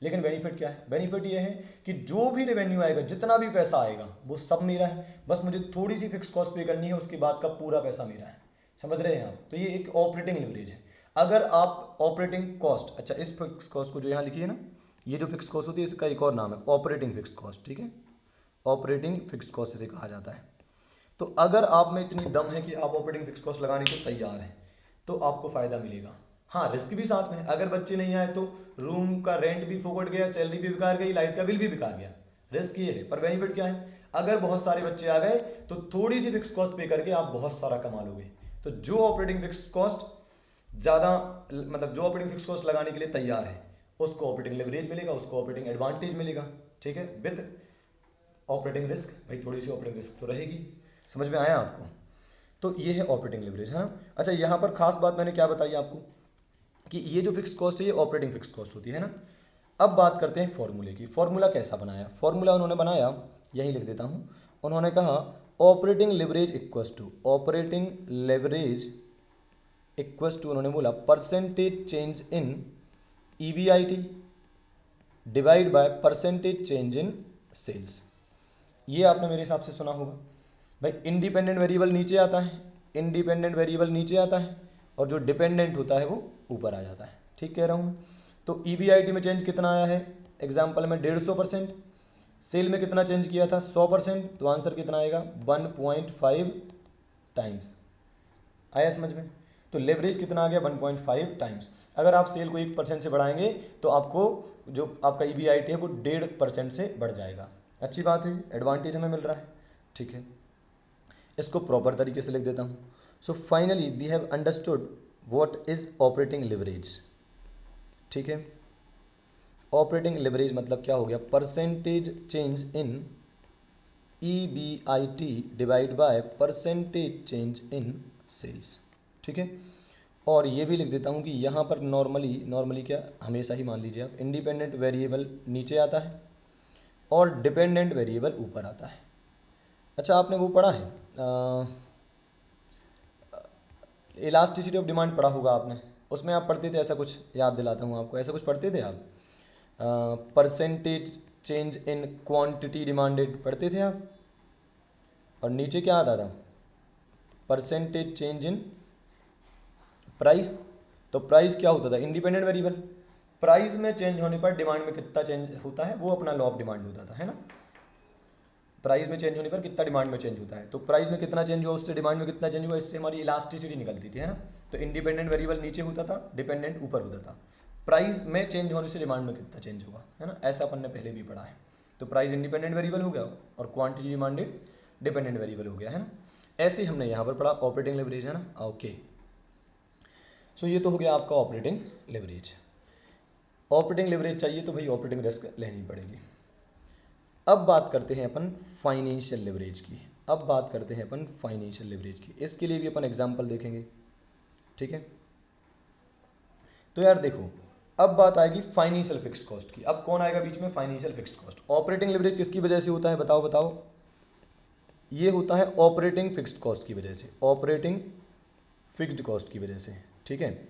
लेकिन बेनिफिट क्या है? बेनिफिट ये है कि जो भी रेवेन्यू आएगा, जितना भी पैसा आएगा वो सब मेरा है, बस मुझे थोड़ी सी फिक्स कॉस्ट पे करनी है, उसके बाद का पूरा पैसा मेरा है। समझ रहे हैं आप? तो ये एक ऑपरेटिंग लिवरेज है। अगर आप ऑपरेटिंग कॉस्ट, अच्छा इस फिक्स कॉस्ट को जो यहाँ लिखिए ना, ये जो फिक्स कॉस्ट होती है इसका एक और नाम है ऑपरेटिंग फिक्स कॉस्ट। ठीक है, ऑपरेटिंग फिक्स कॉस्ट इसे कहा जाता है। तो अगर आप में इतनी दम है कि आप ऑपरेटिंग फिक्स कॉस्ट लगाने को तैयार हैं तो आपको फ़ायदा मिलेगा। हाँ, रिस्क भी साथ में। अगर बच्चे नहीं आए तो रूम का रेंट भी फुकट गया, सैलरी भी बेकार गई, लाइट का बिल भी बेकार गया। रिस्क ये है, पर बेनिफिट क्या है? अगर बहुत सारे बच्चे आ गए तो थोड़ी सी फिक्स कॉस्ट पे करके आप बहुत सारा कमा लोगे। तो जो ऑपरेटिंग फिक्स कॉस्ट ज़्यादा, मतलब जो ऑपरेटिंग फिक्स कॉस्ट लगाने के लिए तैयार है उसको ऑपरेटिंग लिवरेज मिलेगा, उसको ऑपरेटिंग एडवांटेज मिलेगा। ठीक है, विद ऑपरेटिंग रिस्क, भाई थोड़ी सी ऑपरेटिंग रिस्क तो रहेगी। समझ में आया आपको? तो ये है ऑपरेटिंग लिवरेज, है ना। अच्छा, यहाँ पर खास बात मैंने क्या बताई आपको कि ये जो फिक्स कॉस्ट है ये ऑपरेटिंग फिक्स कॉस्ट होती है ना। अब बात करते हैं फॉर्मूले की। फॉर्मूला कैसा बनाया? फॉर्मूला उन्होंने बनाया, यही लिख देता हूँ। उन्होंने कहा operating leverage equals to, operating leverage equals to, उन्होंने बोला percentage change in EBIT divide by percentage change in sales. ये आपने मेरे हिसाब से सुना होगा। भाई इंडिपेंडेंट वेरिएबल नीचे आता है, इंडिपेंडेंट वेरिएबल नीचे आता है और जो डिपेंडेंट होता है वो ऊपर आ जाता है। ठीक कह रहा हूँ? तो EBIT में चेंज कितना आया है? एग्जाम्पल में 150%। सेल में कितना चेंज किया था? 100%। तो आंसर कितना आएगा? 1.5 टाइम्स। आया समझ में? तो लेवरेज कितना आ गया? 1.5 टाइम्स। अगर आप सेल को 1% से बढ़ाएंगे तो आपको जो आपका EBIT है वो 1.5% से बढ़ जाएगा। अच्छी बात है, एडवांटेज हमें मिल रहा है। ठीक है, इसको प्रॉपर तरीके से लिख देता हूँ। So finally we have understood what is operating leverage. ठीक है, ऑपरेटिंग लिवरेज मतलब क्या हो गया? Percentage change in EBIT divide by percentage change in sales. ठीक है, और ये भी लिख देता हूँ कि यहाँ पर नॉर्मली क्या, हमेशा ही मान लीजिए आप, इंडिपेंडेंट वेरिएबल नीचे आता है और डिपेंडेंट वेरिएबल ऊपर आता है। अच्छा, आपने वो पढ़ा है इलास्टिसिटी ऑफ डिमांड पढ़ा होगा आपने, उसमें आप पढ़ते थे ऐसा कुछ, याद दिलाता हूँ आपको, ऐसा कुछ पढ़ते थे आप? Percentage change in quantity demanded पढ़ते थे आप, और नीचे क्या आता था? Percentage change in price. तो प्राइस क्या होता था? Independent variable. प्राइस में चेंज होने पर डिमांड में कितना चेंज होता है वो अपना लॉ ऑफ डिमांड होता था, है ना। प्राइस में चेंज होने पर कितना डिमांड में चेंज होता है, तो प्राइस में कितना चेंज हुआ उससे डिमांड में कितना चेंज हुआ, इससे हमारी इलास्टिसिटी निकलती थी, है ना। तो इंडिपेंडेंट वेरिएबल नीचे होता था, डिपेंडेंट ऊपर होता था। प्राइस में चेंज होने से डिमांड में कितना चेंज होगा, है ना। ऐसा अपन ने पहले भी पढ़ा है। तो प्राइस इंडिपेंडेंट वेरिएबल हो गया और क्वांटिटी डिमांडेड डिपेंडेंट वेरिएबल हो गया, है ना। ऐसे ही हमने यहाँ पर पढ़ा ऑपरेटिंग लेवरेज, है ना। ओके, सो ये तो हो गया आपका ऑपरेटिंग लेवरेज। ऑपरेटिंग लेवरेज चाहिए तो भाई ऑपरेटिंग रिस्क लेनी पड़ेगी। अब बात करते हैं अपन फाइनेंशियल लिवरेज की। अब बात करते हैं अपन फाइनेंशियल लिवरेज की। इसके लिए भी अपन एग्जांपल देखेंगे। ठीक है, तो यार देखो, अब बात आएगी फाइनेंशियल फिक्स्ड कॉस्ट की। अब कौन आएगा बीच में? Financial fixed cost. Operating leverage किसकी वजह से होता है? बताओ बताओ। ये होता है ऑपरेटिंग फिक्स्ड कॉस्ट की वजह से, ऑपरेटिंग फिक्स्ड कॉस्ट की वजह से। ठीक है,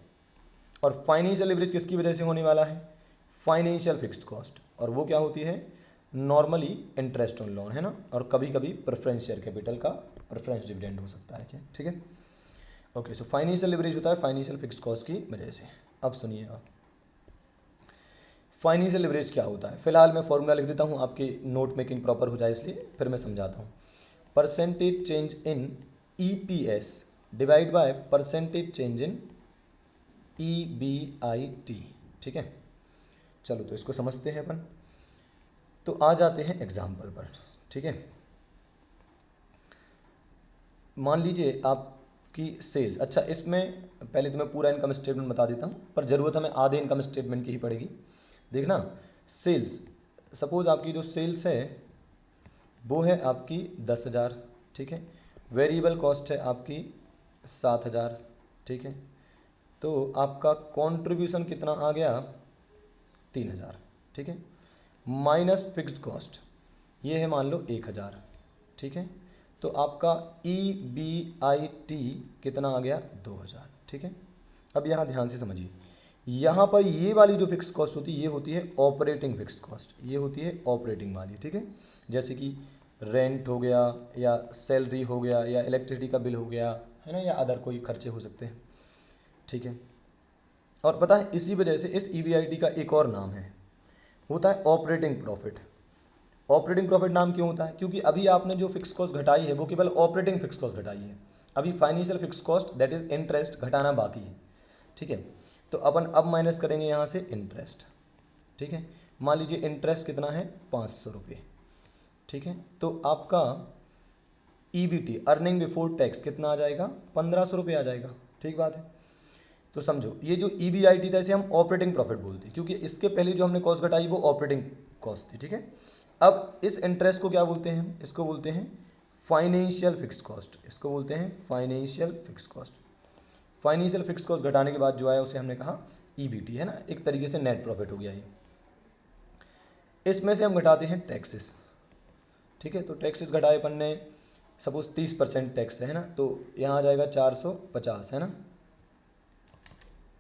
और फाइनेंशियल लिवरेज किसकी वजह से होने वाला है? Financial fixed cost. और वो क्या होती है? नॉर्मली इंटरेस्ट ऑन लोन, है ना, और कभी कभी प्रेफरेंस शेयर कैपिटल का प्रेफरेंस डिविडेंड हो सकता है क्या। ठीक है, ओके। सो फाइनेंशियल लिवरेज होता है फाइनेंशियल फिक्स्ड कॉस्ट की वजह से। अब सुनिए आप, फाइनेंशियल लिवरेज क्या होता है। फिलहाल मैं फॉर्मूला लिख देता हूँ, आपकी नोट मेकिंग प्रॉपर हो जाए इसलिए, फिर मैं समझाता हूँ। Percentage change in EPS divide by percentage change in EBIT। ठीक है, चलो तो इसको समझते हैं अपन। तो आ जाते हैं एग्जाम्पल पर। ठीक है, मान लीजिए आपके आपकी सेल्स। अच्छा, इसमें पहले तो मैं पूरा इनकम स्टेटमेंट बता देता हूँ, पर ज़रूरत हमें आधे इनकम स्टेटमेंट की ही पड़ेगी। देखना, सेल्स, सपोज़ आपकी जो सेल्स है वो है आपकी 10,000, ठीक है। वेरिएबल कॉस्ट है आपकी 7,000, ठीक है। तो आपका कंट्रीब्यूशन कितना आ गया? 3,000, ठीक है। माइनस फिक्स्ड कॉस्ट, ये है मान लो 1,000, ठीक है। तो आपका EBIT कितना आ गया? 2,000, ठीक है। अब यहाँ ध्यान से समझिए, यहाँ पर ये वाली जो फिक्स कॉस्ट होती है ये होती है ऑपरेटिंग फिक्स कॉस्ट, ये होती है ऑपरेटिंग वाली, ठीक है। जैसे कि रेंट हो गया, या सैलरी हो गया, या इलेक्ट्रिसिटी का बिल हो गया, है ना, या अदर कोई खर्चे हो सकते हैं, ठीक है। और पता है इसी वजह से इस EBIT का एक और नाम है, होता है ऑपरेटिंग प्रॉफिट। ऑपरेटिंग प्रॉफिट नाम क्यों होता है? क्योंकि अभी आपने जो फिक्स कॉस्ट घटाई है वो केवल ऑपरेटिंग फिक्स कॉस्ट घटाई है, अभी financial fix cost that is interest घटाना बाकी है, ठीक है। तो अपन अब माइनस करेंगे यहाँ से इंटरेस्ट, ठीक है। मान लीजिए इंटरेस्ट कितना है? 500 रुपये, ठीक है। तो आपका EBT, अर्निंग बिफोर टैक्स, कितना आ जाएगा? 1,500 रुपये आ जाएगा, ठीक बात है। तो समझो ये जो EBIT था इसे हम ऑपरेटिंग प्रॉफिट बोलते हैं, क्योंकि इसके पहले जो हमने कॉस्ट घटाई वो ऑपरेटिंग कॉस्ट थी, ठीक है। अब इस इंटरेस्ट को क्या बोलते हैं हम? इसको बोलते हैं फाइनेंशियल फिक्स कॉस्ट, इसको बोलते हैं financial fix cost. Financial fix cost घटाने के बाद जो आया उसे हमने कहा EBT, है ना, एक तरीके से नेट प्रॉफिट हो गया ये। इसमें से हम घटाते हैं टैक्सेस, ठीक है। तो टैक्सेस घटाए अपन ने, सपोज 30% टैक्स है ना, तो यहाँ आ जाएगा 450, है ना,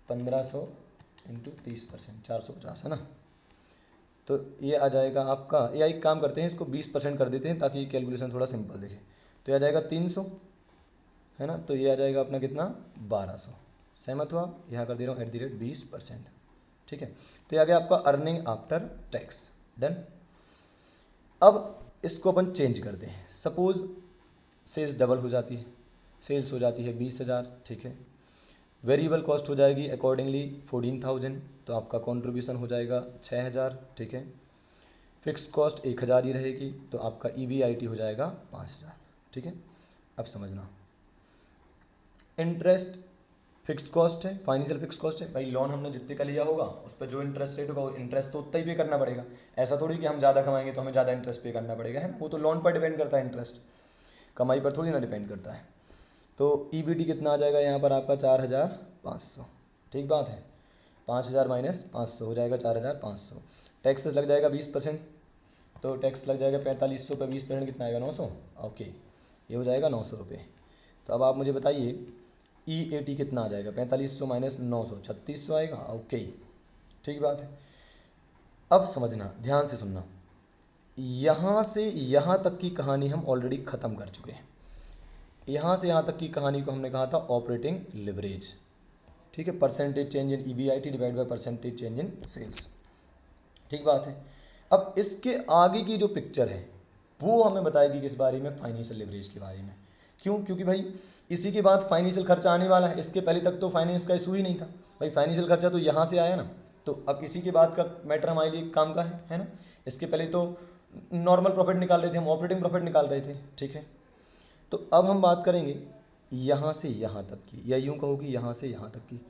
1,500 इंटू 30%, 450, है ना। तो ये आ जाएगा आपका, या एक काम करते हैं इसको 20% कर देते हैं ताकि कैलकुलेशन थोड़ा सिंपल दिखे। तो ये आ जाएगा 300, है ना। तो ये आ जाएगा अपना कितना? 1,200। सहमत हो आप? यहाँ कर दे रहा हूँ @20%, ठीक है। तो ये आ गया आपका अर्निंग आफ्टर टैक्स, डन। अब इसको अपन चेंज करते हैं, सपोज सेल्स डबल हो जाती है, सेल्स हो जाती है 20,000, ठीक है। वेरिएबल कॉस्ट हो जाएगी अकॉर्डिंगली 14,000, तो आपका कंट्रीब्यूशन हो जाएगा 6,000, ठीक है। फिक्स कॉस्ट 1,000 ही रहेगी, तो आपका EBIT हो जाएगा 5,000, ठीक है। अब समझना, इंटरेस्ट फिक्स्ड कॉस्ट है, फाइनेंशियल फिक्स कॉस्ट है, भाई लोन हमने जितने का लिया होगा उस पर जो इंटरेस्ट रेट होगा वो इंटरेस्ट तो उतना ही पे करना पड़ेगा। ऐसा थोड़ी कि हम ज़्यादा कमाएंगे तो हमें ज़्यादा इंटरेस्ट पे करना पड़ेगा, है ना, वो तो लोन पर डिपेंड करता है, इंटरेस्ट कमाई पर थोड़ी ना डिपेंड करता है। तो EBT कितना आ जाएगा यहाँ पर आपका? 4,500, ठीक बात है। 5,000 माइनस 500 हो जाएगा 4,500। टैक्सेस लग जाएगा 20%, तो टैक्स लग जाएगा 4,500 पे 20% कितना आएगा? 900, ओके, ये हो जाएगा 900 रुपये। तो अब आप मुझे बताइए EAT कितना आ जाएगा? 4,500 माइनस 900, 3,600 आएगा, ओके, ठीक बात है। अब समझना, ध्यान से सुनना, यहाँ से यहाँ तक की कहानी हम ऑलरेडी ख़त्म कर चुके हैं। यहाँ से यहाँ तक की कहानी को हमने कहा था ऑपरेटिंग लिवरेज, ठीक है, percentage change in EBIT divide by percentage change in sales, ठीक बात है। अब इसके आगे की जो पिक्चर है वो हमें बताएगी किस बारे में? फाइनेंशियल लिवरेज के बारे में। क्यों? क्योंकि भाई इसी के बाद फाइनेंशियल खर्चा आने वाला है, इसके पहले तक तो फाइनेंस का इशू ही नहीं था भाई, फाइनेंशियल खर्चा तो यहाँ से आया ना, तो अब इसी के बाद का मैटर हमारे लिए काम का है ना। इसके पहले तो नॉर्मल प्रॉफिट निकाल रहे थे हम, ऑपरेटिंग प्रॉफिट निकाल रहे थे, ठीक है। तो अब हम बात करेंगे यहाँ से यहाँ तक की, या यूँ कहो कि यहाँ से यहाँ तक की।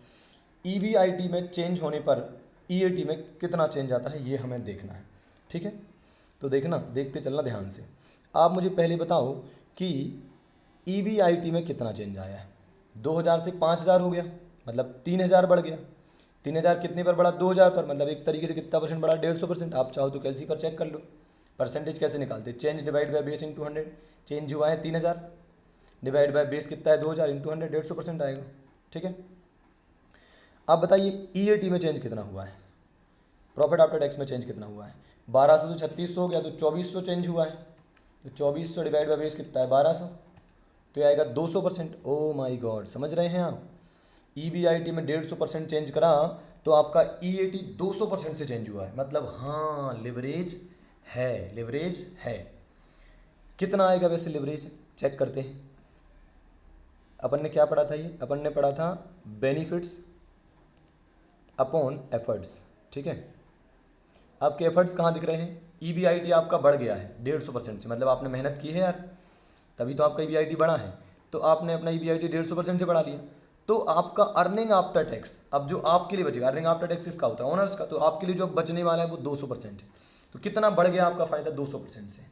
EBIT में चेंज होने पर EAT में कितना चेंज आता है ये हमें देखना है, ठीक है। तो देखना, देखते चलना ध्यान से। आप मुझे पहले बताओ कि EBIT में कितना चेंज आया है? 2,000 से 5,000 हो गया, मतलब 3,000 बढ़ गया। 3,000 कितने पर बढ़ा? 2,000 पर, मतलब एक तरीके से कितना परसेंट बढ़ा? 150%। आप चाहो तो कैलसी पर चेक कर लो, परसेंटेज कैसे निकालते? Change divide by base into 100, change हुआ है 3,000 डिवाइड बाय बेस कितना है? 2,000 इंटू 100, 150% आएगा, ठीक है। आप बताइए EAT में चेंज कितना हुआ है? प्रॉफिट आफ्टर टैक्स में चेंज कितना हुआ है? 1,200 से 3,600 हो गया, तो 2,400 चेंज हुआ है, तो 2,400 डिवाइड बाय बेस कितना है? 1,200, तो आएगा 200%। ओ माय गॉड, समझ रहे हैं आप? EBIT में 150% चेंज करा तो आपका EAT 200% से चेंज हुआ है, मतलब हाँ लिवरेज है, लिवरेज है। कितना आएगा वैसे लिवरेज? चेक करते हैं। अपन ने क्या पढ़ा था? ये अपन ने पढ़ा था बेनिफिट्स अपॉन एफर्ट्स, ठीक है। आपके एफर्ट्स कहाँ दिख रहे हैं? EBIT आपका बढ़ गया है 150% से, मतलब आपने मेहनत की है यार, तभी तो आपका EBIT बढ़ा है। तो आपने अपना EBIT 150% से बढ़ा लिया, तो आपका अर्निंग आफ्टर टैक्स अब जो आपके लिए बचेगा, अर्निंग आफ्टर टैक्स किसका होता है, ओनर्स का, तो आपके लिए जो अब बचने वाला है वो 200% है। तो कितना बढ़ गया आपका फ़ायदा 200% से।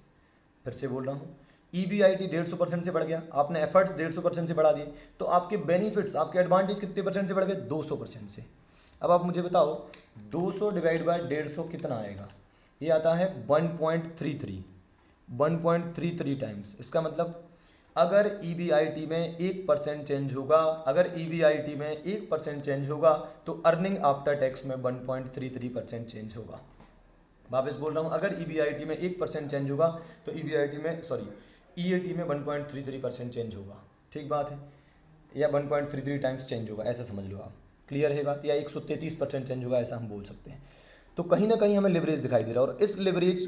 फिर से बोल रहा हूँ, EBIT 150% से बढ़ गया, आपने एफर्ट्स 150% से बढ़ा दिए, तो आपके बेनिफिट्स, आपके एडवांटेज कितने परसेंट से बढ़ गए, 200% से। अब आप मुझे बताओ 200 डिवाइड बाय 150 कितना आएगा, ये आता है 1.33 टाइम्स। इसका मतलब अगर EBIT में 1% चेंज होगा, अगर EBIT में 1% चेंज होगा तो अर्निंग आफ्टर टैक्स में 1.33% चेंज होगा। वापस बोल रहा हूँ, अगर EBIT में 1% चेंज होगा तो EBIT में EAT में 1.33% चेंज होगा। ठीक बात है, या 1.33 टाइम्स चेंज होगा, ऐसा समझ लो आप। क्लियर है बात, या 133% चेंज होगा, ऐसा हम बोल सकते हैं। तो कहीं ना कहीं हमें लिवरेज दिखाई दे रहा है, और इस लिवरेज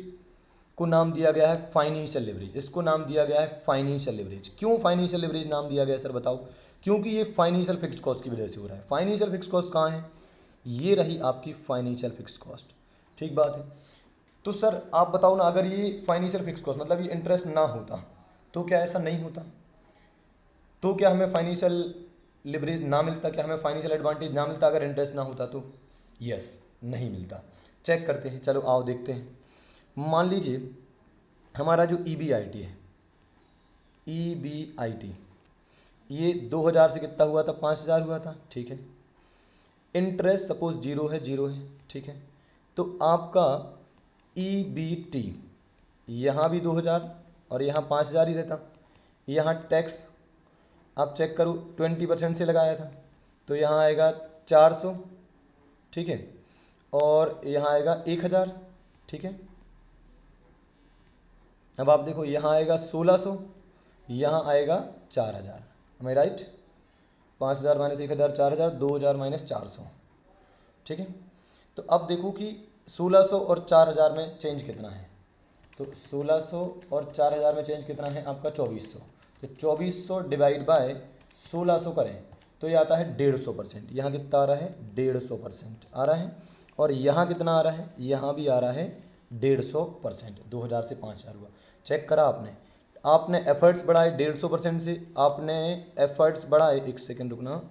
को नाम दिया गया है फाइनेंशियल लिवरेज। इसको नाम दिया गया है फाइनेंशियल लिवरेज। क्यों फाइनेंशियल लिवरेज नाम दिया गया सर बताओ? क्योंकि ये फाइनेंशियल फिक्स्ड कॉस्ट की वजह से हो रहा है। फाइनेंशियल फिक्स्ड कॉस्ट कहाँ है? ये रही आपकी फाइनेंशियल फिक्स्ड कॉस्ट। ठीक बात है। तो सर आप बताओ ना, अगर ये फाइनेंशियल फिक्स्ड कॉस्ट मतलब ये इंटरेस्ट ना होता तो क्या ऐसा नहीं होता? तो क्या हमें फाइनेंशियल लिवरेज ना मिलता? क्या हमें फाइनेंशियल एडवांटेज ना मिलता अगर इंटरेस्ट ना होता तो? यस, नहीं मिलता। चेक करते हैं, चलो आओ देखते हैं। मान लीजिए हमारा जो EBIT है, EBIT ये 2000 से कितना हुआ था, 5000 हुआ था। ठीक है, इंटरेस्ट सपोज जीरो है, जीरो है। ठीक है, तो आपका EBT यहाँ भी 2000 और यहाँ 5000 ही रहता। यहाँ टैक्स आप चेक करो 20% से लगाया था, तो यहाँ आएगा 400। ठीक है, और यहाँ आएगा 1000। ठीक है, अब आप देखो यहाँ आएगा 1600, यहाँ आएगा 4000। एम आई राइट? 5000 minus 1000 4000, 2000 minus 400। ठीक है, तो अब देखो कि 1600 और 4000 में चेंज कितना है। तो 1600 और 4000 में चेंज कितना है आपका 2400। तो 2400 डिवाइड बाय 1600 करें तो ये आता है 150%। यहाँ कितना आ रहा है? 150% आ रहा है। और यहाँ कितना आ रहा है? यहाँ भी आ रहा है 150%। 2000 से 5000 हुआ। चेक करा आपने? आपने एफर्ट्स बढ़ाए 150% से, आपने एफर्ट्स बढ़ाए, एक सेकेंड रुकना,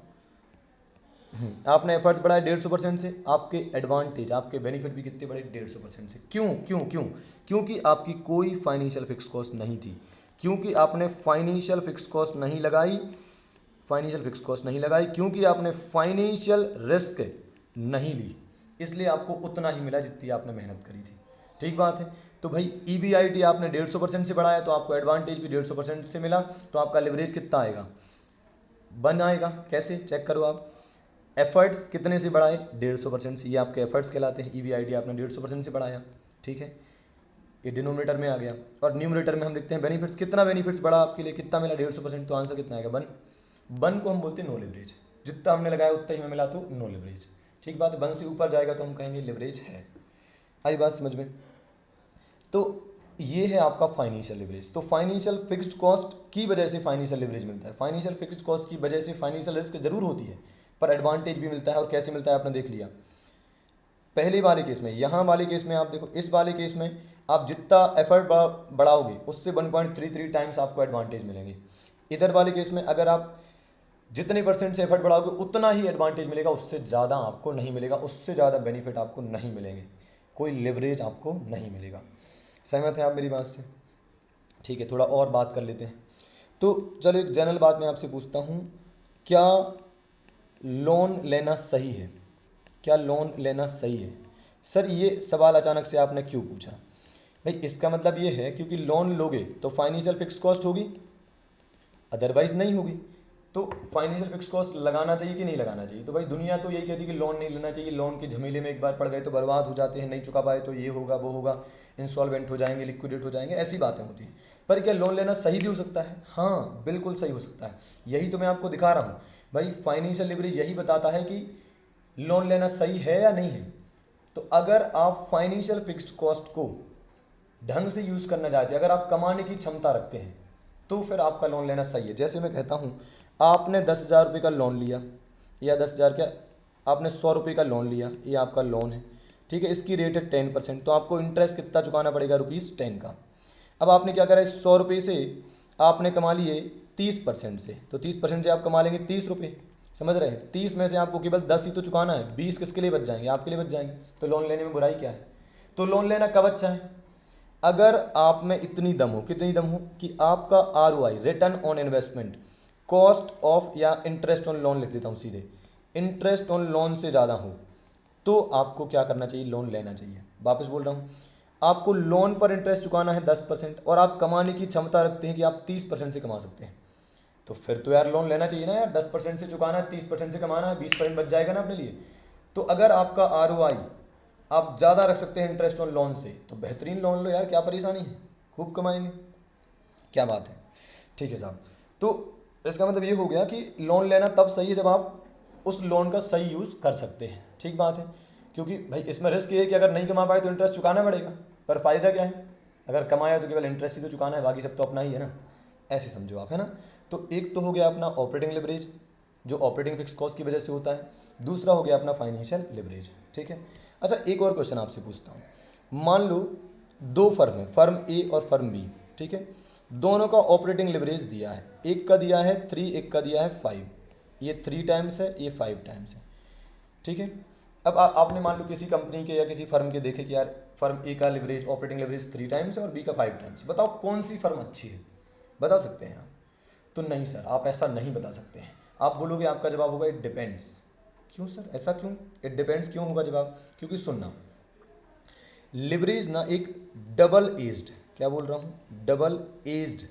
आपने एफर्ट्स बढ़ाए 150% से, आपके एडवांटेज, आपके बेनिफिट भी कितने बढ़े? 150% से। क्यों क्यों क्यों? क्योंकि आपकी कोई फाइनेंशियल फिक्स कॉस्ट नहीं थी, क्योंकि आपने फाइनेंशियल फिक्स कॉस्ट नहीं लगाई, फाइनेंशियल फिक्स कॉस्ट नहीं लगाई, क्योंकि आपने फाइनेंशियल रिस्क नहीं ली, इसलिए आपको उतना ही मिला जितनी आपने मेहनत करी थी। ठीक बात है। तो भाई EBIT आपने 150% से बढ़ाया तो आपको एडवांटेज भी 150% से मिला, तो आपका लिवरेज कितना आएगा? 1 आएगा। कैसे? चेक करो आप। एफर्ट्स कितने से बढ़ाए? 150% से। ये आपके एफर्ट्स कहलाते हैं। EBIT आपने 150% से बढ़ाया। ठीक है, ये डिनोमिनेटर में आ गया। और न्यूमरेटर में हम लिखते हैं बेनिफिट्स। कितना बेनिफिट्स बढ़ा आपके लिए? कितना मिला? 150%। तो आंसर कितना आएगा? 1। 1 को हम बोलते हैं नो लिवरेज। जितना हमने लगाया उतना ही हमें मिला, तो नो लिवरेज। ठीक बात है। 1 से ऊपर जाएगा तो हम कहेंगे लिवरेज है। आई बात समझ में? तो ये है आपका फाइनेंशियल लिवरेज। तो फाइनेंशियल फिक्स्ड कॉस्ट की वजह से फाइनेंशियल लिवरेज मिलता है। फाइनेंशियल फिक्स्ड कॉस्ट की वजह से फाइनेंशियल रिस्क जरूर होती है, पर एडवांटेज भी मिलता है। और कैसे मिलता है आपने देख लिया पहले वाले केस में। यहाँ वाले केस में आप देखो, इस वाले केस में आप जितना एफर्ट बढ़ाओगे उससे 1.33 टाइम्स आपको एडवांटेज मिलेंगे। इधर वाले केस में अगर आप जितने % से एफर्ट बढ़ाओगे उतना ही एडवांटेज मिलेगा, उससे ज़्यादा आपको नहीं मिलेगा, उससे ज़्यादा बेनिफिट आपको नहीं मिलेंगे, कोई लिवरेज आपको नहीं मिलेगा। सहमत है आप मेरी बात से? ठीक है, थोड़ा और बात कर लेते हैं। तो चलो एक जनरल बात मैं आपसे पूछता हूँ, क्या लोन लेना सही है? क्या लोन लेना सही है? सर ये सवाल अचानक से आपने क्यों पूछा? भाई इसका मतलब ये है क्योंकि लोन लोगे तो फाइनेंशियल फिक्स कॉस्ट होगी, अदरवाइज नहीं होगी। तो फाइनेंशियल फिक्स कॉस्ट लगाना चाहिए कि नहीं लगाना चाहिए? तो भाई दुनिया तो यही कहती है कि लोन नहीं लेना चाहिए, लोन के झमेले में एक बार पड़ गए तो बर्बाद हो जाते हैं, नहीं चुका पाए तो ये होगा वो होगा, इंसॉल्वेंट हो जाएंगे, लिक्विडेट हो जाएंगे, ऐसी बातें होती हैं। पर क्या लोन लेना सही भी हो सकता है? हाँ बिल्कुल सही हो सकता है। यही तो मैं आपको दिखा रहा हूँ भाई, फाइनेंशियल लिवरेज यही बताता है कि लोन लेना सही है या नहीं है। तो अगर आप फाइनेंशियल फिक्स्ड कॉस्ट को ढंग से यूज़ करना चाहते हैं, अगर आप कमाने की क्षमता रखते हैं, तो फिर आपका लोन लेना सही है। जैसे मैं कहता हूँ, आपने 10,000 रुपये का लोन लिया, या 10,000 क्या, आपने 100 रुपये का लोन लिया, ये आपका लोन है। ठीक है, इसकी रेट है 10%, तो आपको इंटरेस्ट कितना चुकाना पड़ेगा? ₹10 का। अब आपने क्या करा, इस 100 रुपये से आपने कमा लिए 30% से, तो 30% से आप कमा लेंगे 30 रुपये, समझ रहे हैं। 30 में से आपको केवल 10 ही तो चुकाना है, 20 किसके लिए बच जाएंगे, आपके लिए बच जाएंगे। तो लोन लेने में बुराई क्या है। तो लोन लेना कब अच्छा है, अगर आप में इतनी दम हो, कितनी दम हो कि आपका ROI, return on investment, cost of या इंटरेस्ट ऑन लोन लिख देता हूँ सीधे, इंटरेस्ट ऑन लोन से ज़्यादा हो, तो आपको क्या करना चाहिए, लोन लेना चाहिए। वापस बोल रहा हूँ, आपको लोन पर इंटरेस्ट चुकाना है 10% और आप कमाने की क्षमता रखते हैं कि आप 30% से कमा सकते हैं, तो फिर तो यार लोन लेना चाहिए ना यार। 10% से चुकाना है, 30% से कमाना है, 20% बच जाएगा ना अपने लिए। तो अगर आपका ROI आप ज़्यादा रख सकते हैं इंटरेस्ट ऑन लोन से, तो बेहतरीन लोन लो यार, क्या परेशानी है, खूब कमाएंगे, क्या बात है। ठीक है साहब, तो इसका मतलब ये हो गया कि लोन लेना तब सही है जब आप उस लोन का सही यूज़ कर सकते हैं, ठीक बात है। क्योंकि भाई इसमें रिस्क ये है कि अगर नहीं कमा पाए तो इंटरेस्ट चुकाना पड़ेगा, पर फ़ायदा क्या है, अगर कमाया तो केवल इंटरेस्ट ही तो चुकाना है, बाकी सब तो अपना ही है ना, ऐसे समझो आप, है ना। तो एक तो हो गया अपना ऑपरेटिंग लिवरेज, जो ऑपरेटिंग फिक्स कॉस्ट की वजह से होता है। दूसरा हो गया अपना फाइनेंशियल लिवरेज, ठीक है। अच्छा, एक और क्वेश्चन आपसे पूछता हूँ। मान लो दो फर्म है, फर्म ए और फर्म बी, ठीक है। दोनों का ऑपरेटिंग लिवरेज दिया है, एक का दिया है 3, एक का दिया है 5। ये 3 टाइम्स है, ये 5 टाइम्स है, ठीक है। अब आपने मान लो किसी कंपनी के या किसी फर्म के देखे कि यार फर्म ए का लिवरेज, ऑपरेटिंग लिवरेज 3 टाइम्स है और बी का 5 टाइम्स, बताओ कौन सी फर्म अच्छी है, बता सकते हैं आप। तो नहीं सर, आप ऐसा नहीं बता सकते हैं। आप बोलोगे, आपका जवाब होगा इट डिपेंड्स। क्यों सर, ऐसा क्यों, इट डिपेंड्स क्यों होगा जवाब, क्योंकि सुनना, लिवरेज ना एक डबल एज्ड, क्या बोल रहा हूँ, डबल एज्ड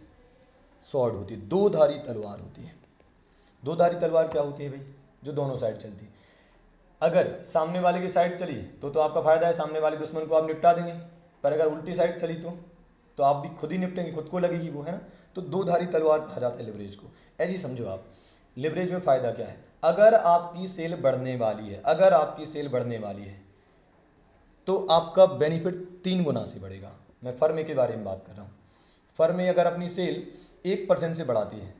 स्वॉर्ड होती है, दो धारी तलवार होती है। दो धारी तलवार क्या होती है भाई, जो दोनों साइड चलती है। अगर सामने वाले की साइड चली तो आपका फायदा है, सामने वाले दुश्मन को आप निपटा देंगे। पर अगर उल्टी साइड चली तो आप भी खुद ही निपटेंगे, खुद को लगेगी वो, है ना। तो दो धारी तलवार कहा जाता है लिवरेज को। ऐसे ही समझो आप, लिवरेज में फ़ायदा क्या है, अगर आपकी सेल बढ़ने वाली है, अगर आपकी सेल बढ़ने वाली है तो आपका बेनिफिट 3 गुना से बढ़ेगा। मैं फर्म ए के बारे में बात कर रहा हूँ। फर्म ए अगर अपनी सेल 1% से बढ़ाती है,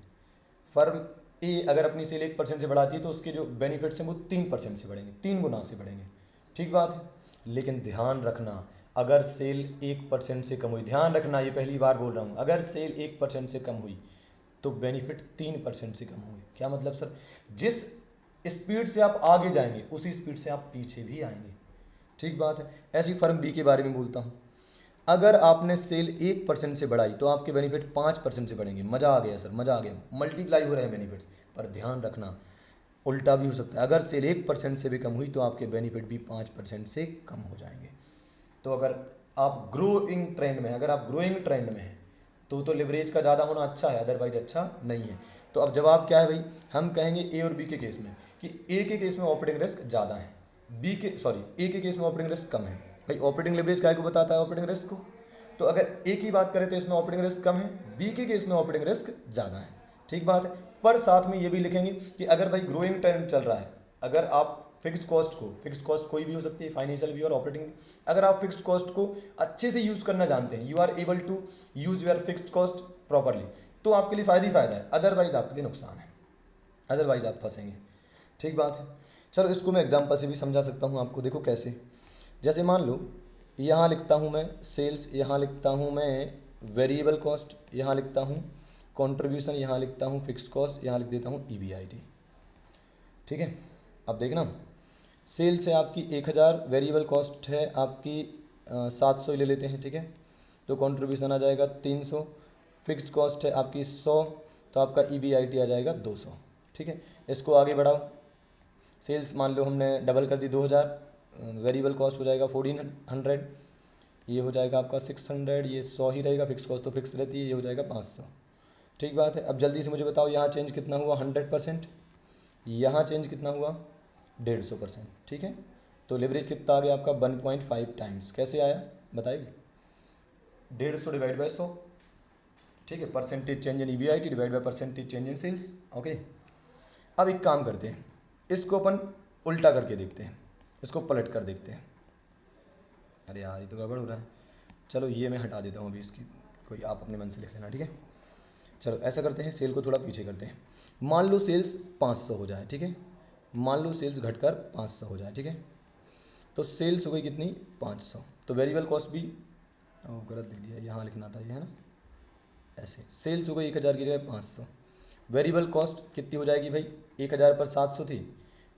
फर्म ए अगर अपनी सेल 1% से बढ़ाती है तो उसके जो बेनिफिट्स हैं वो 3% से बढ़ेंगे, 3 गुना से बढ़ेंगे, ठीक बात है। लेकिन ध्यान रखना, अगर सेल 1% से कम हुई, ध्यान रखना, ये पहली बार बोल रहा हूँ, अगर सेल 1% से कम हुई तो बेनिफिट 3% से कम होंगे। क्या मतलब सर, जिस स्पीड से आप आगे जाएंगे उसी स्पीड से आप पीछे भी आएंगे, ठीक बात है। ऐसी फर्म बी के बारे में बोलता हूँ, अगर आपने सेल 1% से बढ़ाई तो आपके बेनिफिट 5% से बढ़ेंगे। मज़ा आ गया सर, मज़ा आ गया, मल्टीप्लाई हो रहे हैं बेनिफिट्स। पर ध्यान रखना, उल्टा भी हो सकता है, अगर सेल 1% से भी कम हुई तो आपके बेनिफिट भी 5% से कम हो जाएंगे। तो अगर आप ग्रोइंग ट्रेंड में, अगर आप ग्रोइंग ट्रेंड में हैं तो लिवरेज का ज़्यादा होना अच्छा है, अदरवाइज अच्छा नहीं है। तो अब जवाब क्या है भाई, हम कहेंगे ए और बी के केस में कि ए के केस में ऑपरेटिंग रिस्क ज़्यादा है, ए के केस में ऑपरेटिंग रिस्क कम है। भाई ऑपरेटिंग लिवरेज काय को बताता है, ऑपरेटिंग रिस्क को। तो अगर ए की बात करें तो इसमें ऑपरेटिंग रिस्क कम है, बी के केस में ऑपरेटिंग रिस्क ज़्यादा है, ठीक बात है। पर साथ में ये भी लिखेंगे कि अगर भाई ग्रोइंग ट्रेंड चल रहा है, अगर आप फिक्स्ड कॉस्ट कोई भी हो सकती है, फाइनेंशियल भी और ऑपरेटिंग, अगर आप फिक्स्ड कॉस्ट को अच्छे से यूज़ करना जानते हैं, you are able to use your fixed cost properly, तो आपके लिए फ़ायदा ही फ़ायदा है, अदरवाइज आपके लिए नुकसान है, अदरवाइज आप फंसेंगे, ठीक बात है। चलो इसको मैं एग्जांपल से भी समझा सकता हूँ आपको, देखो कैसे। जैसे मान लो यहाँ लिखता हूँ मैं सेल्स, यहाँ लिखता हूँ मैं वेरिएबल कॉस्ट, यहाँ लिखता हूँ कंट्रीब्यूशन, यहाँ लिखता हूँ फिक्स्ड कॉस्ट, यहाँ लिख देता हूँ EBIT, ठीक है। अब देखना, सेल से आपकी 1000, वेरिएबल कॉस्ट है आपकी 700 ले लेते हैं, ठीक है। तो कंट्रीब्यूशन आ जाएगा 300, फिक्स्ड कॉस्ट है आपकी 100, तो आपका EBIT आ जाएगा 200, ठीक है। इसको आगे बढ़ाओ, सेल्स मान लो हमने डबल कर दी 2000, वेरिएबल कॉस्ट हो जाएगा 1400, ये हो जाएगा आपका 600, ये 100 ही रहेगा, फिक्स कॉस्ट तो फिक्स रहती है, ये हो जाएगा 500, ठीक बात है। अब जल्दी से मुझे बताओ, यहाँ चेंज कितना हुआ, 100%, यहाँ चेंज कितना हुआ, 150%, ठीक है। तो लिवरेज कितना आ गया आपका, 1.5 टाइम्स। कैसे आया बताइए, 150 डिवाइड बाय 100, ठीक है, percentage change in EBIT divide by percentage change in sales, okay. अब एक काम करते हैं, इसको अपन उल्टा करके देखते हैं, इसको पलट कर देखते हैं। अरे यार ये तो गड़बड़ हो रहा है, चलो ये मैं हटा देता हूँ अभी, इसकी कोई आप अपने मन से लिख लेना, ठीक है। चलो ऐसा करते हैं, सेल को थोड़ा पीछे करते हैं। मान लो सेल्स 500 हो जाए, ठीक है, मान लो सेल्स घटकर 500 हो जाए, ठीक है। तो सेल्स हो गई कितनी, 500, तो वेरिएबल कॉस्ट भी गलत लिख दिया, यहाँ लिखना था ये, है ना, ऐसे सेल्स हो गई 1000 की जगह 500, वेरिएबल कॉस्ट कितनी हो जाएगी भाई, 1000 पर 700 थी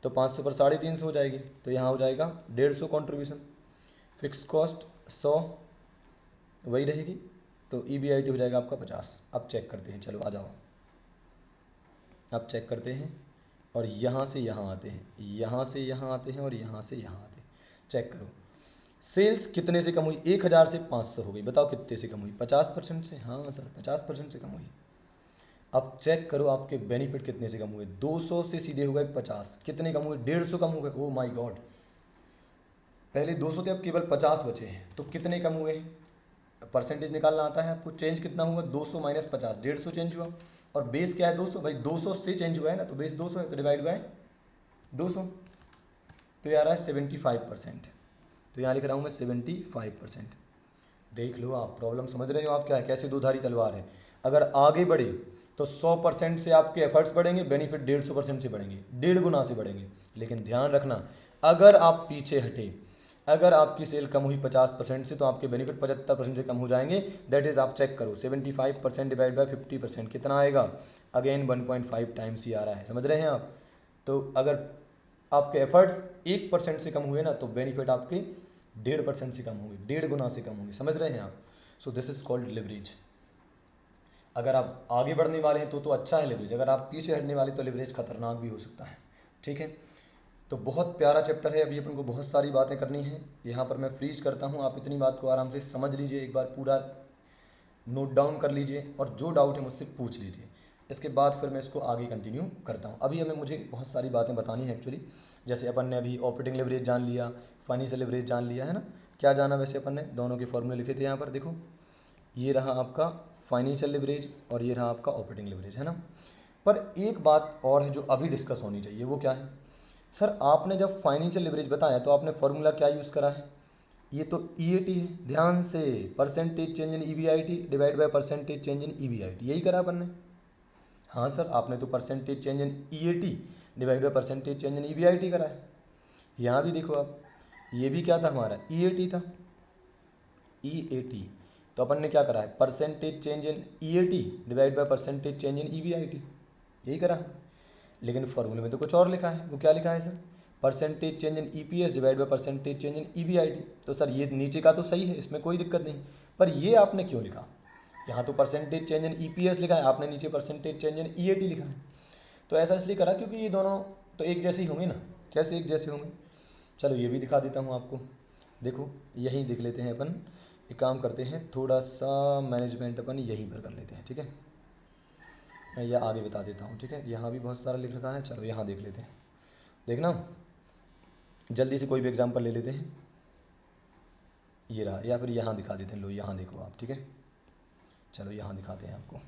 तो 500 पर 350 हो जाएगी, तो यहाँ हो जाएगा 150 कॉन्ट्रीब्यूशन। फिक्स कॉस्ट 100 वही रहेगी, तो EBIT हो जाएगा आपका 50। अब चेक करते हैं, चलो आ जाओ, अब चेक करते हैं। और यहाँ से यहाँ आते हैं, यहाँ से यहाँ आते हैं और यहाँ से यहाँ आते हैं। चेक करो, सेल्स कितने से कम हुई, 1000 से 500 हो गई, बताओ कितने से कम हुई, 50% से। हाँ सर 50% से कम हुई। अब चेक करो आपके बेनिफिट कितने से कम हुए, 200 से सीधे हो गए 50, कितने कम हुए, 150 कम हो गए। ओ माय गॉड, पहले 200 थे अब केवल 50 बचे हैं, तो कितने कम हुए हैं, परसेंटेज निकालना आता है आपको। चेंज कितना हुआ, 200 माइनस 50, 150 चेंज हुआ। और बेस क्या है 200, भाई 200 से चेंज हुआ है ना, तो बेस 200 है, तो डिवाइड बाय 200, तो ये आ रहा है 75%। तो यहाँ लिख रहा हूँ मैं 75%। देख लो आप, प्रॉब्लम समझ रहे हो आप क्या है, कैसे दो धारी तलवार है। अगर आगे बढ़े तो 100% से आपके एफर्ट्स बढ़ेंगे, बेनिफिट 150% से बढ़ेंगे, 1.5 गुना से बढ़ेंगे। लेकिन ध्यान रखना, अगर आप पीछे हटे, अगर आपकी सेल कम हुई 50% से, तो आपके बेनिफिट 75% से कम हो जाएंगे। दैट इज़, आप चेक करो 75% डिवाइड बाय 50% कितना आएगा, अगेन 1.5 टाइम्स ही आ रहा है, समझ रहे हैं आप। तो अगर आपके एफर्ट्स 1% से कम हुए ना, तो बेनिफिट आपके 1.5% से कम होंगे, 1.5 गुना से कम होंगे, समझ रहे हैं आप। So this is called leverage. अगर आप आगे बढ़ने वाले हैं तो अच्छा है लिवरेज, अगर आप पीछे हटने वाले तो लिवरेज खतरनाक भी हो सकता है। ठीक है, तो बहुत प्यारा चैप्टर है, अभी अपन को बहुत सारी बातें करनी है। यहाँ पर मैं फ्रीज करता हूँ, आप इतनी बात को आराम से समझ लीजिए, एक बार पूरा नोट डाउन कर लीजिए और जो डाउट है मुझसे पूछ लीजिए। इसके बाद फिर मैं इसको आगे कंटिन्यू करता हूँ। अभी हमें मुझे बहुत सारी बातें बतानी है एक्चुअली। जैसे अपन ने अभी ऑपरेटिंग लिवरेज जान लिया, फाइनेंशियल लिवरेज जान लिया है ना। क्या जाना वैसे अपन ने, दोनों के फॉर्मूले लिखे थे यहाँ पर, देखो ये रहा आपका फाइनेंशियल लिवरेज और ये रहा आपका ऑपरेटिंग लिवरेज, है ना। पर एक बात और है जो अभी डिस्कस होनी चाहिए, वो क्या है, सर आपने जब फाइनेंशियल लिवरेज बताया तो आपने फॉर्मूला क्या यूज़ करा है, ये तो EAT है, ध्यान से, percentage change in EBIT divide by percentage change in EBIT, यही करा अपन ने। हाँ सर, आपने तो percentage change in EAT divide by percentage change in EBIT करा है। यहाँ भी देखो आप, ये भी क्या था हमारा, EAT था, EAT। तो अपन ने क्या करा है, percentage change in EAT divide by percentage change in EBIT, यही करा। लेकिन फॉर्मूले में तो कुछ और लिखा है, वो क्या लिखा है sir, percentage change in EPS divide by percentage change in EBIT। तो सर ये नीचे का तो सही है, इसमें कोई दिक्कत नहीं, पर ये आपने क्यों लिखा, यहाँ तो परसेंटेज चेंज इन EPS लिखा है, आपने नीचे परसेंटेज चेंज इन EAT लिखा है। तो ऐसा इसलिए करा क्योंकि ये दोनों तो एक जैसे ही होंगे ना, कैसे एक जैसे होंगे। चलो ये भी दिखा देता हूँ आपको, देखो यहीं देख लेते हैं अपन, एक काम करते हैं, थोड़ा सा मैनेजमेंट अपन यहीं पर कर लेते हैं, ठीक है, या आगे बता देता हूँ, ठीक है। यहाँ भी बहुत सारा लिख रखा है, चलो यहाँ देख लेते हैं, देखना जल्दी से कोई भी एग्जाम्पल ले लेते हैं, ये रहा, या फिर यहाँ दिखा देते हैं, लो यहाँ देखो आप, ठीक है। चलो यहाँ दिखाते हैं आपको,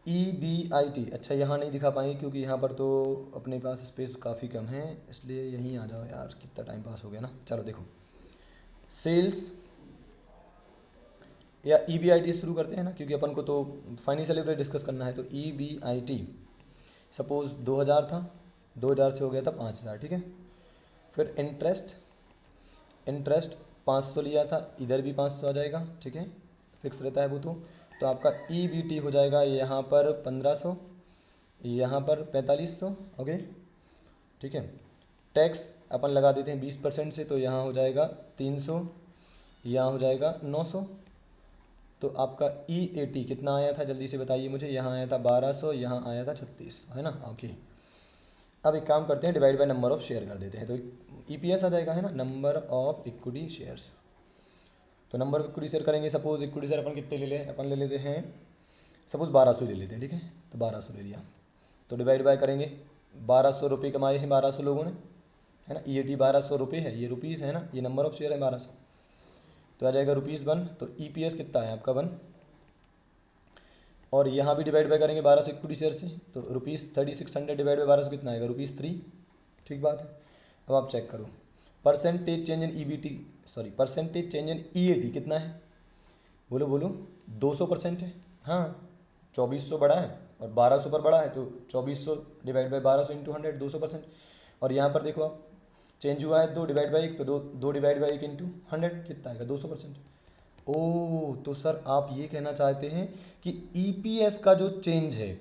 EBIT। अच्छा यहाँ नहीं दिखा पाएंगे क्योंकि यहाँ पर तो अपने पास स्पेस काफ़ी कम है, इसलिए यहीं आ जाओ यार, कितना टाइम पास हो गया ना। चलो देखो, सेल्स या EBIT शुरू करते हैं ना, क्योंकि अपन को तो फाइनेंशियल लिवरेज डिस्कस करना है। तो EBIT सपोज 2000 था, 2000 से हो गया था 5000, ठीक है। फिर इंटरेस्ट, इंटरेस्ट 500 लिया था, इधर भी 500 आ जाएगा, ठीक है, फिक्स रहता है वो तो आपका EBT हो जाएगा यहाँ पर 1500, यहाँ पर 4500, ओके, ठीक है। टैक्स अपन लगा देते हैं 20% से, तो यहाँ हो जाएगा 300, यहाँ हो जाएगा 900। तो आपका EAT कितना आया था, जल्दी से बताइए मुझे, यहाँ आया था 1200, यहाँ आया था 3600, है ना, ओके। अब एक काम करते हैं, divide by number of share कर देते हैं, तो EPS आ जाएगा, है ना, नंबर ऑफ इक्विटी शेयर्स। तो नंबर ऑफ इक्विटी शेयर करेंगे, सपोज इक्विटी शेयर अपन कितने ले लें, अपन ले लेते हैं सपोज 1200 ले लेते हैं, ठीक है। तो 1200 ले लिया, तो डिवाइड बाय करेंगे, 1200 रुपये कमाए हैं 1200 लोगों ने, है ना। EAT 1200 रुपये है, ये रुपीज़ है ना, ये नंबर ऑफ शेयर है 1200, तो आ जाएगा ₹1। तो EPS कितना है आपका 1, और यहाँ भी डिवाइड बाय करेंगे 1200 इक्विटी शेयर से, तो ₹3600 डिवाइड बाय 1200 कितना आएगा, ₹3। ठीक बात है। अब आप चेक करो, परसेंटेज चेंज इन EBT, सॉरी परसेंटेज चेंज इन EAT कितना है, बोलो बोलो, 200% है। हाँ 2400 बड़ा है और 1200 पर बड़ा है, तो 2400 डिवाइड बाय 1200 इंटू 100, 200%। और यहाँ पर देखो आप, चेंज हुआ है 2 डिवाइड बाई 1, तो 2 डिवाइड बाई 1 इंटू 100 कितना आएगा, 200%। ओ तो सर आप ये कहना चाहते हैं कि EPS का जो चेंज है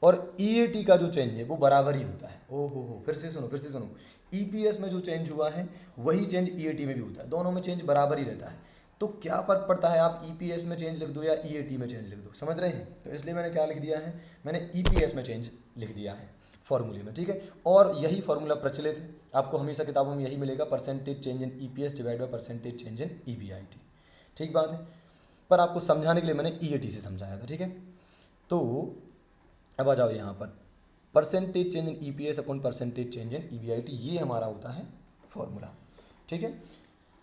और ईएटी का जो चेंज है वो बराबर ही होता है। हो फिर से सुनो, ईपीएस में जो चेंज हुआ है वही चेंज ईएटी में भी होता है, दोनों में चेंज बराबर ही रहता है। तो क्या फ़र्क पड़ता है आप ईपीएस में चेंज लिख दो या ईएटी में चेंज लिख दो, समझ रहे हैं? तो इसलिए मैंने क्या लिख दिया है, मैंने ईपीएस में चेंज लिख दिया है फॉर्मूले में, ठीक है। और यही फॉर्मूला प्रचलित है, आपको हमेशा किताबों में यही मिलेगा, percentage change in EPS divide by percentage change in EBIT, ठीक बात है। पर आपको समझाने के लिए मैंने ईएटी से समझाया था, ठीक है। तो अब आ जाओ यहाँ पर, percentage change in EPS upon percentage change in EBIT, ये हमारा होता है फॉर्मूला, ठीक है।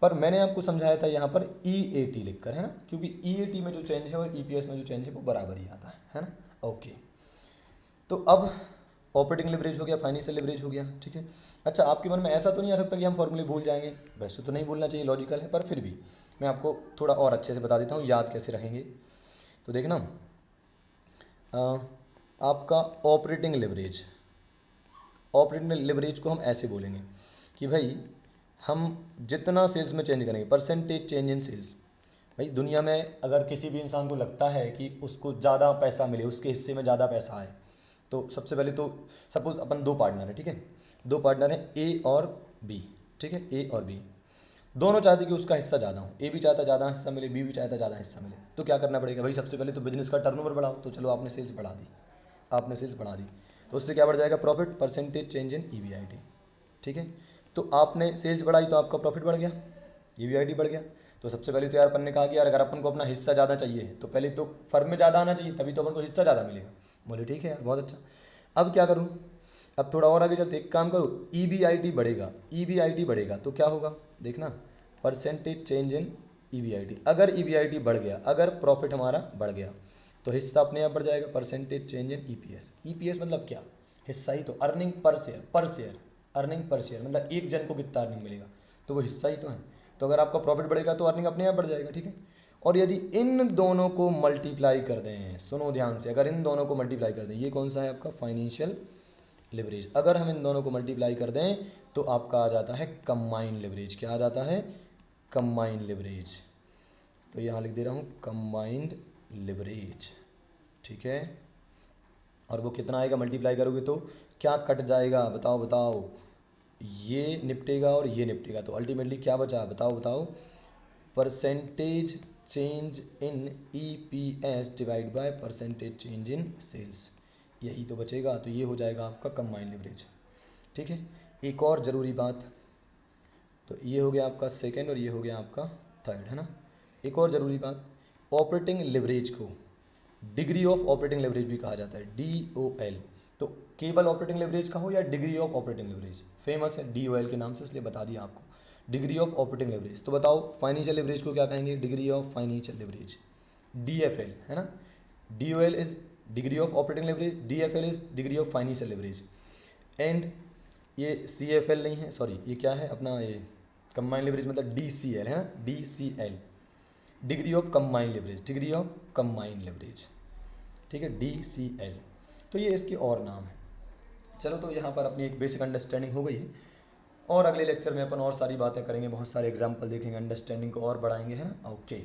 पर मैंने आपको समझाया था यहाँ पर ईएटी लिखकर, है ना, क्योंकि ईएटी में जो चेंज है और ईपीएस में जो चेंज है वो बराबर ही आता है ना। ओके, तो अब ऑपरेटिंग लिवरेज हो गया, फाइनेंशियल लिवरेज हो गया, ठीक है। अच्छा, आपके मन में ऐसा तो नहीं आ सकता कि हम फॉर्मूले भूल जाएंगे? वैसे तो नहीं भूलना चाहिए, लॉजिकल है, पर फिर भी मैं आपको थोड़ा और अच्छे से बता देता हूँ याद कैसे रहेंगे। तो देखना, आपका ऑपरेटिंग लिवरेज को हम ऐसे बोलेंगे कि भाई हम जितना सेल्स में चेंज करेंगे, परसेंटेज चेंज इन सेल्स। भाई दुनिया में अगर किसी भी इंसान को लगता है कि उसको ज़्यादा पैसा मिले, उसके हिस्से में ज़्यादा पैसा आए, तो सबसे पहले तो सपोज अपन दो पार्टनर है, ठीक है, दो पार्टनर हैं ए और बी, ठीक है, ए और बी दोनों चाहते कि उसका हिस्सा ज़्यादा हो, ए भी चाहता ज़्यादा हिस्सा मिले, बी भी चाहता ज़्यादा हिस्सा मिले। तो क्या करना पड़ेगा भाई, सबसे पहले तो बिजनेस का टर्नओवर बढ़ाओ। तो चलो आपने सेल्स बढ़ा दी, तो उससे क्या बढ़ जाएगा, profit, percentage change in EBIT, ठीक है। तो आपने सेल्स बढ़ाई तो आपका प्रॉफिट बढ़ गया, ईबीआईटी बढ़ गया। तो सबसे पहले तो यार अपन ने कहा कि यार अगर अपन को अपना हिस्सा ज़्यादा चाहिए तो पहले तो फर्म में ज़्यादा आना चाहिए, तभी तो अपन को हिस्सा ज़्यादा मिलेगा। बोले ठीक है यार, बहुत अच्छा। अब क्या करूँ, अब थोड़ा और आगे चलते, एक काम करो, ईबीआईटी बढ़ेगा तो क्या होगा, देखना, परसेंटेज चेंज इन ईबीआईटी। अगर ईबीआईटी बढ़ गया, अगर प्रॉफिट हमारा बढ़ गया तो हिस्सा अपने आप बढ़ जाएगा, percentage change in EPS. EPS मतलब क्या, हिस्सा ही तो, earning per share, earning per share मतलब एक जन को कितना अर्निंग मिलेगा, तो वो हिस्सा ही तो है। तो अगर आपका प्रॉफिट बढ़ेगा तो अर्निंग अपने आप बढ़ जाएगा, ठीक है। और यदि इन दोनों को मल्टीप्लाई कर दें, सुनो ध्यान से, अगर इन दोनों को मल्टीप्लाई कर दें, ये कौन सा है आपका, फाइनेंशियल लिवरेज। अगर हम इन दोनों को मल्टीप्लाई कर दें तो आपका आ जाता है कंबाइंड लिवरेज। क्या आ जाता है, कंबाइंड लिवरेज। तो यहाँ लिख दे रहा हूँ कंबाइंड लिवरेज, ठीक है। और वो कितना आएगा, मल्टीप्लाई करोगे तो क्या कट जाएगा, बताओ, ये निपटेगा और ये निपटेगा, तो अल्टीमेटली क्या बचा, बताओ, percentage change in EPS divide by percentage change in sales, यही तो बचेगा। तो ये हो जाएगा आपका कंबाइंड लिवरेज, ठीक है। एक और ज़रूरी बात, तो ये हो गया आपका सेकंड और ये हो गया आपका थर्ड, है ना। एक और ज़रूरी बात, ऑपरेटिंग लिवरेज को डिग्री ऑफ ऑपरेटिंग लिवरेज भी कहा जाता है, DOL। तो केवल ऑपरेटिंग लिवरेज का हो या degree of operating leverage, famous है DOL के नाम से, इसलिए बता दिया आपको, डिग्री ऑफ ऑपरेटिंग लिवरेज। तो बताओ फाइनेंशियल लिवरेज को क्या कहेंगे, degree of financial leverage, DFL, है ना। DOL is degree of operating leverage, DFL is degree of financial leverage, and ये CFL नहीं है, सॉरी, ये क्या है अपना, ये कंबाइंड लिवरेज मतलब DCL है ना, DCL, degree of combined leverage, ठीक है, DCL। तो ये इसके और नाम है। चलो, तो यहाँ पर अपनी एक बेसिक अंडरस्टैंडिंग हो गई है, और अगले लेक्चर में अपन और सारी बातें करेंगे, बहुत सारे एग्जाम्पल देखेंगे, अंडरस्टैंडिंग को और बढ़ाएंगे, है ना। ओके।